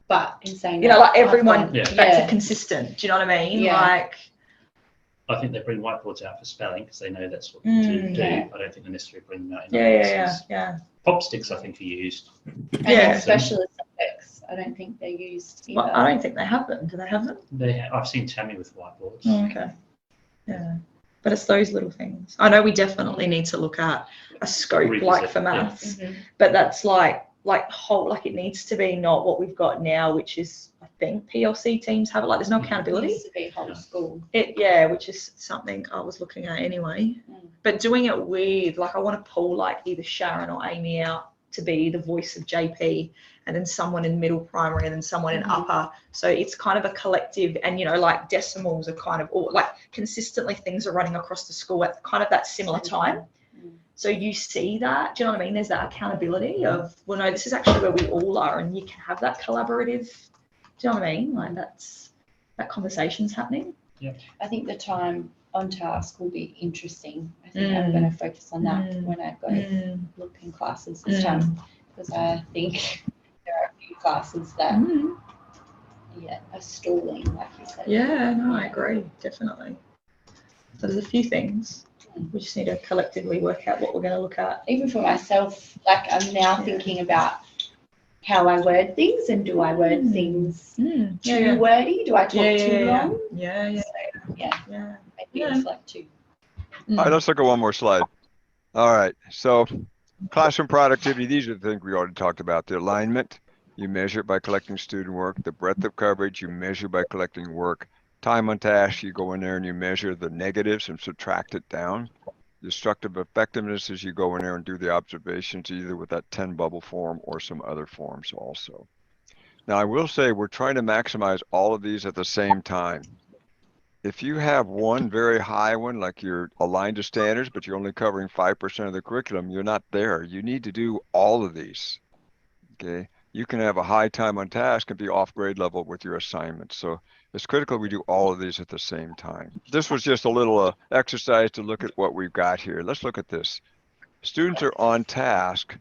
but in saying you know, like everyone, that's a consistent. Do you know what I mean? Yeah. Like, I think they bring whiteboards out for spelling because they know that's what to do. Yeah. I don't think they necessarily bring that in other places. Yeah. Pop sticks, I think, are used. And in specialist subjects, I don't think they're used either. Well, I don't think they have them. Do they have them? I've seen Tammy with whiteboards. Oh, okay. Yeah. But it's those little things. I know we definitely need to look at a scope like for maths, but that's like it needs to be not what we've got now, which is, I think PLC teams have it, like there's no accountability. It needs to be whole school. Which is something I was looking at anyway. But doing it with, like, I want to pull like either Sharon or Amy out to be the voice of JP, and then someone in middle primary, and then someone in upper. So it's kind of a collective, and like decimals are kind of all like consistently things are running across the school at kind of that similar time. So you see that, do you know what I mean? There's that accountability of, well, no, this is actually where we all are, and you can have that collaborative, do you know what I mean? Like that conversation's happening. Yeah. I think the time on task will be interesting. I think I'm going to focus on that when I go look in classes this time, because I think there are a few classes that are stalling, like you said. Yeah, no, I agree, definitely. So there's a few things. We just need to collectively work out what we're going to look at. Even for myself, like I'm now thinking about how I word things, and do I word things too wordy? Do I talk too long? Yeah. So, maybe it's like two. All right, let's look at one more slide. All right, so classroom productivity, these are the things we already talked about. The alignment, you measure it by collecting student work. The breadth of coverage, you measure by collecting work. Time on task, you go in there and you measure the negatives and subtract it down. Destructive effectiveness is you go in there and do the observations either with that 10 bubble form or some other forms also. Now I will say we're trying to maximize all of these at the same time. If you have one very high one, like you're aligned to standards, but you're only covering 5% of the curriculum, you're not there. You need to do all of these, okay? You can have a high time on task and be off grade level with your assignments. So it's critical we do all of these at the same time. This was just a little exercise to look at what we've got here. Let's look at this. Students are on task,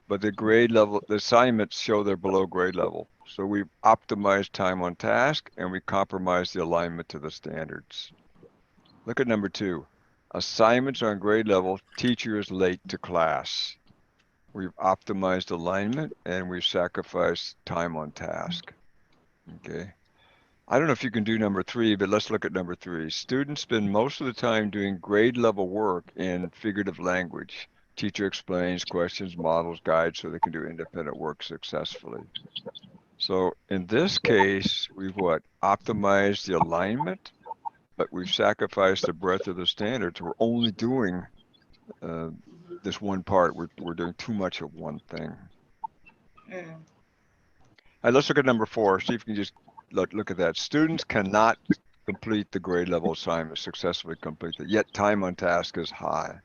but the grade level, the assignments show they're below grade level. So we've optimized time on task and we compromise the alignment to the standards. Look at number 2. Assignments are on grade level, teacher is late to class. We've optimized alignment and we've sacrificed time on task. Okay. I don't know if you can do number 3, but let's look at number 3. Students spend most of the time doing grade level work in figurative language. Teacher explains, questions, models, guides, so they can do independent work successfully. So in this case, we've optimized the alignment, but we've sacrificed the breadth of the standards. We're only doing this one part. We're doing too much of one thing. All right, let's look at number 4. See if you can just look at that. Students cannot complete the grade level assignment, successfully complete it, yet time on task is high.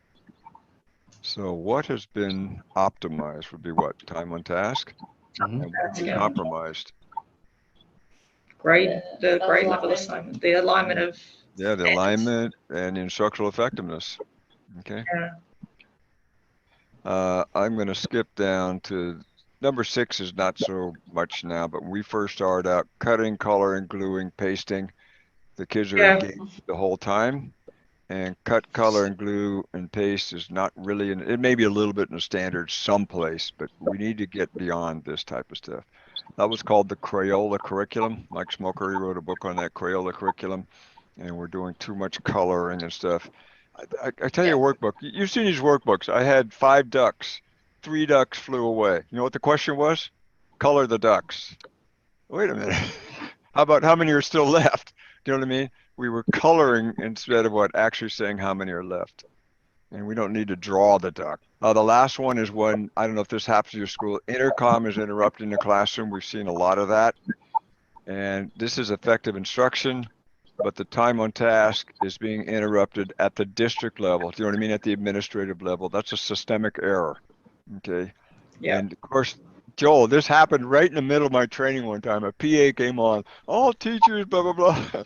So what has been optimized would be what? Time on task? And compromised. The grade level assignment, the alignment of Yeah, the alignment and the instructional effectiveness. Okay. I'm going to skip down to number 6 is not so much now, but when we first started out, cutting, coloring, gluing, pasting, the kids are engaged the whole time. And cut, color, and glue and paste is not really, it may be a little bit in the standards someplace, but we need to get beyond this type of stuff. That was called the Crayola curriculum. Mike Smokery wrote a book on that Crayola curriculum, and we're doing too much coloring and stuff. I tell you a workbook. You've seen these workbooks. I had 5 ducks. 3 ducks flew away. You know what the question was? Color the ducks. Wait a minute. How about how many are still left? Do you know what I mean? We were coloring instead of actually saying how many are left. And we don't need to draw the duck. The last one is when, I don't know if this happens to your school, intercom is interrupting the classroom. We've seen a lot of that. And this is effective instruction, but the time on task is being interrupted at the district level. Do you know what I mean? At the administrative level. That's a systemic error. Okay. Yeah. And of course, Joel, this happened right in the middle of my training one time. A PA came on, all teachers, blah, blah, blah.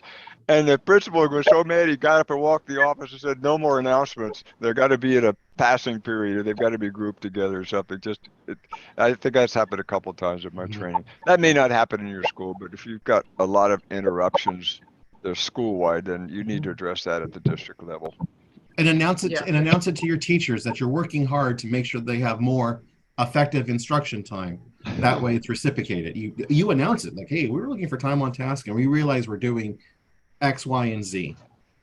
And the principal was so mad, he got up and walked the office and said, no more announcements. They're got to be in a passing period, or they've got to be grouped together or something. I think that's happened a couple of times in my training. That may not happen in your school, but if you've got a lot of interruptions, they're school-wide, then you need to address that at the district level. And announce it to your teachers that you're working hard to make sure they have more effective instruction time. That way it's reciprocated. You announce it like, hey, we're looking for time on task and we realize we're doing X, Y, and Z.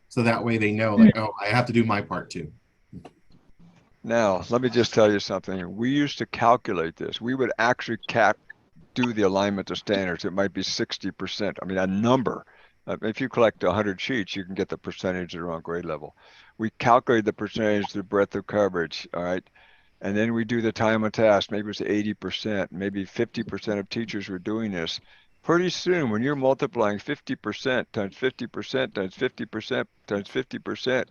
So that way they know, like, oh, I have to do my part too. Now, let me just tell you something. We used to calculate this. We would actually do the alignment to standards. It might be 60%. I mean, a number. If you collect 100 sheets, you can get the percentage that are on grade level. We calculate the percentage, the breadth of coverage, all right? And then we do the time on task. Maybe it's 80%, maybe 50% of teachers were doing this. Pretty soon, when you're multiplying 50% times 50% times 50% times 50%,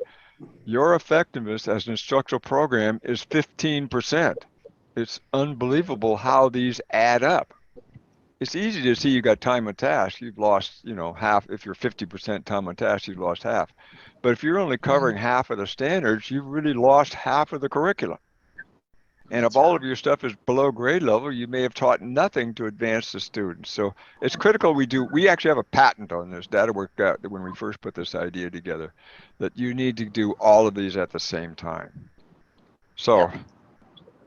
your effectiveness as an instructional program is 15%. It's unbelievable how these add up. It's easy to see you got time on task. You've lost, half. If you're 50% time on task, you've lost half. But if you're only covering half of the standards, you've really lost half of the curriculum. And if all of your stuff is below grade level, you may have taught nothing to advance the students. So it's critical we actually have a patent on this. DataWORKS got when we first put this idea together, that you need to do all of these at the same time. So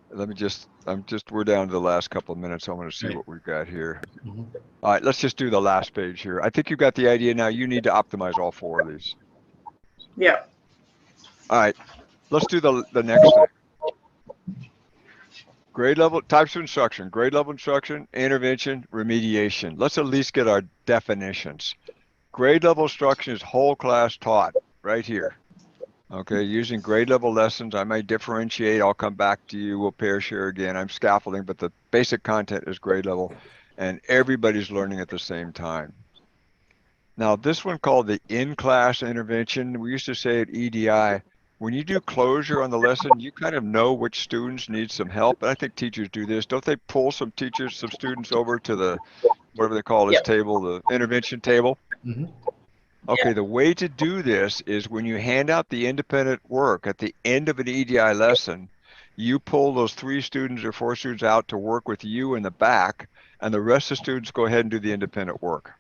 we're down to the last couple of minutes. I want to see what we've got here. All right, let's just do the last page here. I think you got the idea now. You need to optimize all 4 of these. Yeah. All right, let's do the next thing. Grade level, types of instruction, grade level instruction, intervention, remediation. Let's at least get our definitions. Grade level instruction is whole class taught right here. Okay, using grade level lessons, I might differentiate. I'll come back to you. We'll pair share again. I'm scaffolding, but the basic content is grade level and everybody's learning at the same time. Now, this one called the in-class intervention, we used to say at EDI, when you do closure on the lesson, you kind of know which students need some help. And I think teachers do this. Don't they pull some students over to the, whatever they call this table, the intervention table? Okay, the way to do this is when you hand out the independent work at the end of an EDI lesson, you pull those 3 students or 4 students out to work with you in the back, and the rest of the students go ahead and do the independent work.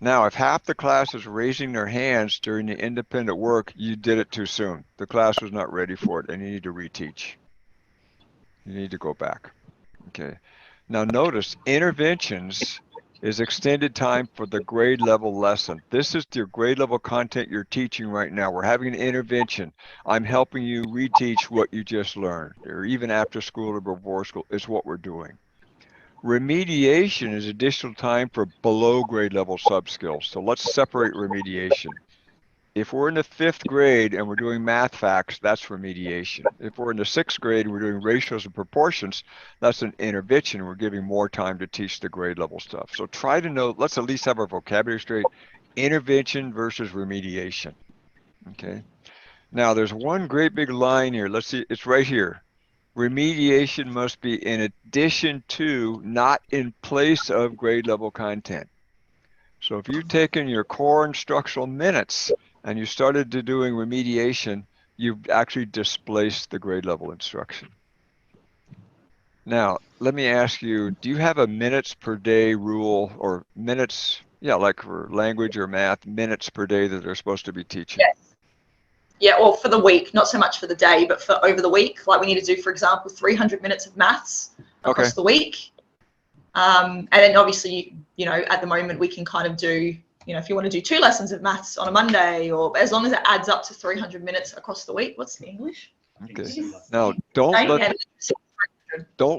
Now, if half the class is raising their hands during the independent work, you did it too soon. The class was not ready for it, and you need to reteach. You need to go back. Okay. Now, notice interventions is extended time for the grade level lesson. This is your grade level content you're teaching right now. We're having an intervention. I'm helping you reteach what you just learned, or even after school or before school is what we're doing. Remediation is additional time for below grade level sub-skills. So let's separate remediation. If we're in the 5th grade and we're doing math facts, that's remediation. If we're in the 6th grade and we're doing ratios and proportions, that's an intervention. We're giving more time to teach the grade level stuff. So try to know, let's at least have our vocabulary straight, intervention versus remediation. Okay. Now there's one great big line here. Let's see, it's right here. Remediation must be in addition to, not in place of grade level content. So if you've taken your core instructional minutes and you started to doing remediation, you've actually displaced the grade level instruction. Now, let me ask you, do you have a minutes per day rule or minutes, yeah, like for language or math, minutes per day that they're supposed to be teaching? Yes. Yeah, or for the week, not so much for the day, but for over the week. Like we need to do, for example, 300 minutes of maths across the week. And then obviously, you know, at the moment we can kind of do, you know, if you want to do 2 lessons of maths on a Monday, or as long as it adds up to 300 minutes across the week. What's the English? Okay. Now, don't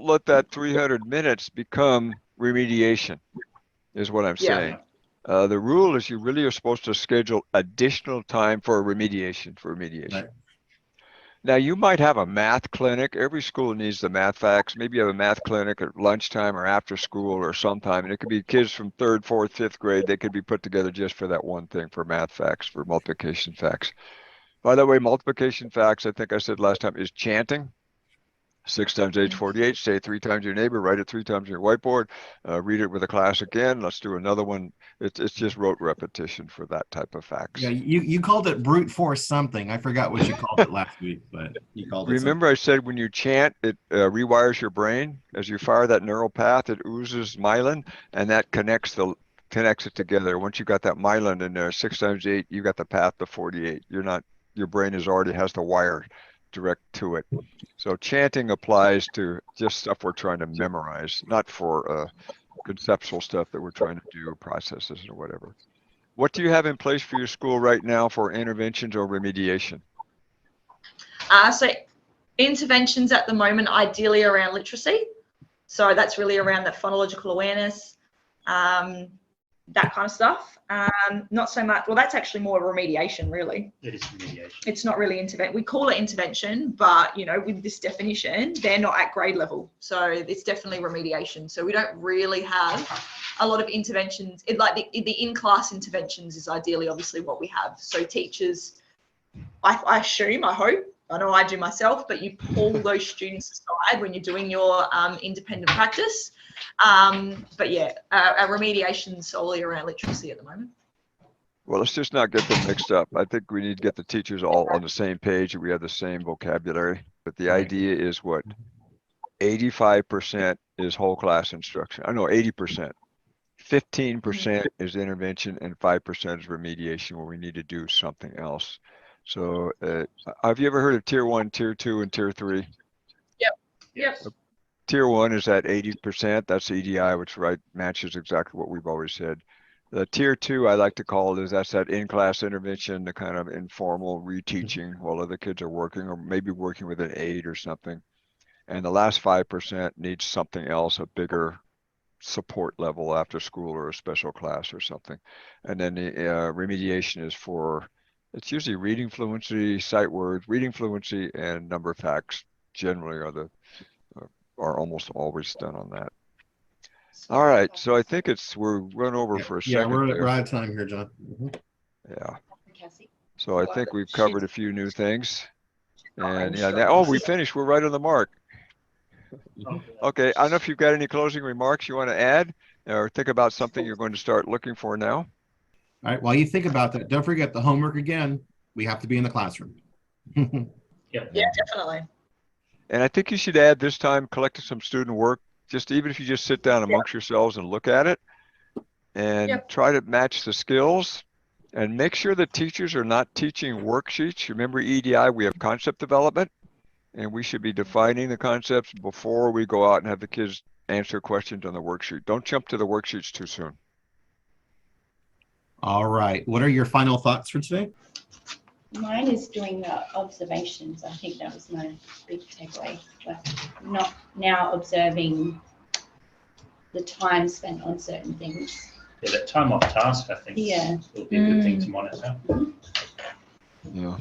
let that 300 minutes become remediation, is what I'm saying. The rule is you really are supposed to schedule additional time for remediation, Right. Now, you might have a math clinic. Every school needs the math facts. Maybe you have a math clinic at lunchtime or after school or sometime, and it could be kids from 3rd, 4th, 5th grade. They could be put together just for that one thing, for math facts, for multiplication facts. By the way, multiplication facts, I think I said last time, is chanting. 6 times 8 is 48. Say it 3 times to your neighbor. Write it 3 times on your whiteboard. Read it with the class again. Let's do another one. It's just rote repetition for that type of facts. Yeah, you called it brute force something. I forgot what you called it last week, but you called it. Remember, I said when you chant, it rewires your brain. As you fire that neural path, it oozes myelin, and that connects it together. Once you got that myelin in there, 6 times 8, you got the path to 48. Your brain already has the wire direct to it. So chanting applies to just stuff we're trying to memorize, not for conceptual stuff that we're trying to do, processes or whatever. What do you have in place for your school right now for interventions or remediation? So interventions at the moment, ideally around literacy. So that's really around that phonological awareness, that kind of stuff. Not so much, well, that's actually more remediation, really. It is remediation. It's not really intervention. We call it intervention, but, you know, with this definition, they're not at grade level. So it's definitely remediation. So we don't really have a lot of interventions. Like the in-class interventions is ideally, obviously, what we have. So teachers, I assume, I hope, I know I do myself, but you pull those students aside when you're doing your independent practice. But yeah, our remediation solely around literacy at the moment. Well, let's just not get them mixed up. I think we need to get the teachers all on the same page and we have the same vocabulary. But the idea is what? 85% is whole class instruction. I know 80%. 15% is intervention and 5% is remediation where we need to do something else. So have you ever heard of tier 1, tier 2, and tier 3? Yep. Tier 1 is at 80%. That's EDI, which matches exactly what we've always said. The tier 2, I like to call it, that's that in-class intervention, the kind of informal reteaching while other kids are working, or maybe working with an aide or something. And the last 5% needs something else, a bigger support level after school or a special class or something. And then the remediation is it's usually reading fluency, sight words, reading fluency, and number of facts generally are almost always done on that. All right, so I think we're run over for a second. Yeah, we're out of time here, John. Yeah. So I think we've covered a few new things. And yeah, we finished. We're right on the mark. Okay, I don't know if you've got any closing remarks you want to add or think about something you're going to start looking for now. All right, while you think about that, don't forget the homework again. We have to be in the classroom. Yeah, definitely. And I think you should add this time collecting some student work, even if you just sit down amongst yourselves and look at it and try to match the skills and make sure that teachers are not teaching worksheets. Remember EDI, we have concept development and we should be defining the concepts before we go out and have the kids answer questions on the worksheet. Don't jump to the worksheets too soon. All right. What are your final thoughts for today? Mine is doing the observations. I think that was my big takeaway. Like not now observing the time spent on certain things. Yeah, that time off task, I think, will be a good thing to monitor. Yeah.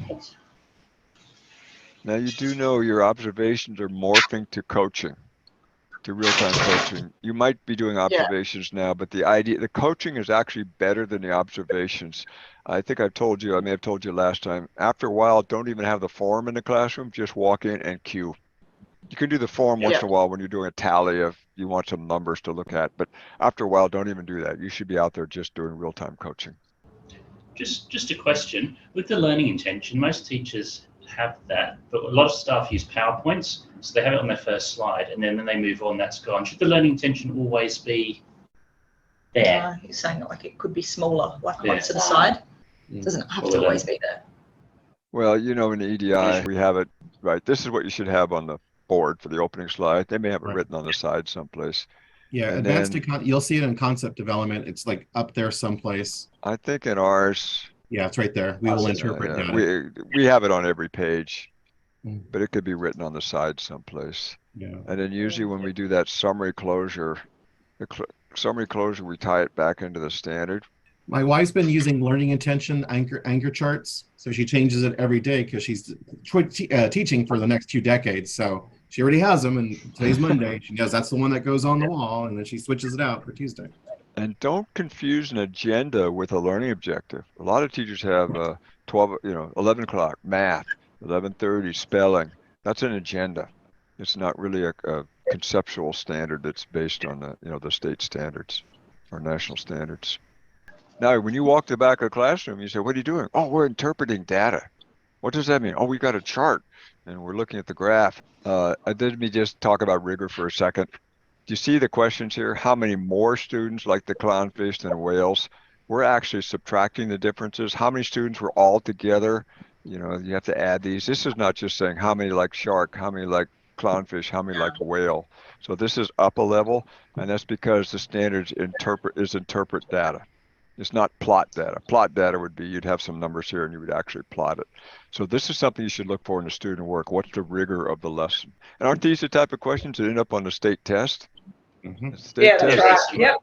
Now you do know your observations are morphing to coaching, to real-time coaching. You might be doing observations now, but the coaching is actually better than the observations. I think I may have told you last time, after a while, don't even have the form in the classroom, just walk in and cue. You can do the form once in a while when you're doing a tally if you want some numbers to look at, but after a while, don't even do that. You should be out there just doing real-time coaching. Just a question. With the learning intention, most teachers have that, but a lot of staff use PowerPoints, so they have it on their first slide, and then when they move on, that's gone. Should the learning intention always be there? You're saying like it could be smaller, like Yeah. one to the side. It doesn't have to always be there. Well, you know, in the EDI, we have it, right? This is what you should have on the board for the opening slide. They may have it Right. written on the side someplace. Yeah, And advanced then- you'll see it in concept development. It's like up there someplace. I think in ours, Yeah, it's right there. We will interpret yeah, data. we have it on every page, Mm. but it could be written on the side someplace. Yeah. And then usually when we do that summary closure, summary closure, we tie it back into the standard. My wife's been using learning intention anchor charts, so she changes it every day because she's teaching for the next 2 decades. So she already has them, and today's Monday. She knows that's the one that goes on the wall, and then she switches it out for Tuesday. And don't confuse an agenda with a learning objective. A lot of teachers have 11 o'clock math, 11:30 spelling. That's an agenda. It's not really a conceptual standard that's based on the state standards or national standards. Now, when you walk to the back of the classroom, you say, "What are you doing?" "Oh, we're interpreting data." "What does that mean?" "Oh, we got a chart and we're looking at the graph." Let me just talk about rigor for a second. Do you see the questions here? How many more students like the clownfish than whales? We're actually subtracting the differences. How many students were all together? You have to add these. This is not just saying how many like shark, how many like clownfish, how many like whale. So this is up a level, and that's because the standards interpret data. It's not plot data. Plot data would be you'd have some numbers here and you would actually plot it. So this is something you should look for in the student work. What's the rigor of the lesson? And aren't these the type of questions that end up on the state test? Mm-hmm. The state That's test. right. Yep.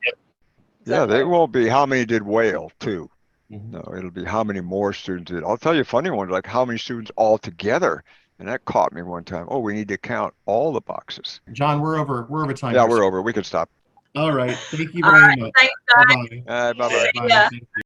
Yeah, they won't be how many did whale too. Mhm. No, it'll be how many more students did. I'll tell you a funny one, like how many students all together. And that caught me one time. Oh, we need to count all the boxes. John, we're over time. Yeah, here. we're over. We can stop. All right. Thank you All very right, much. thanks, guys. Bye-bye. Bye-bye. Yeah. Thank you.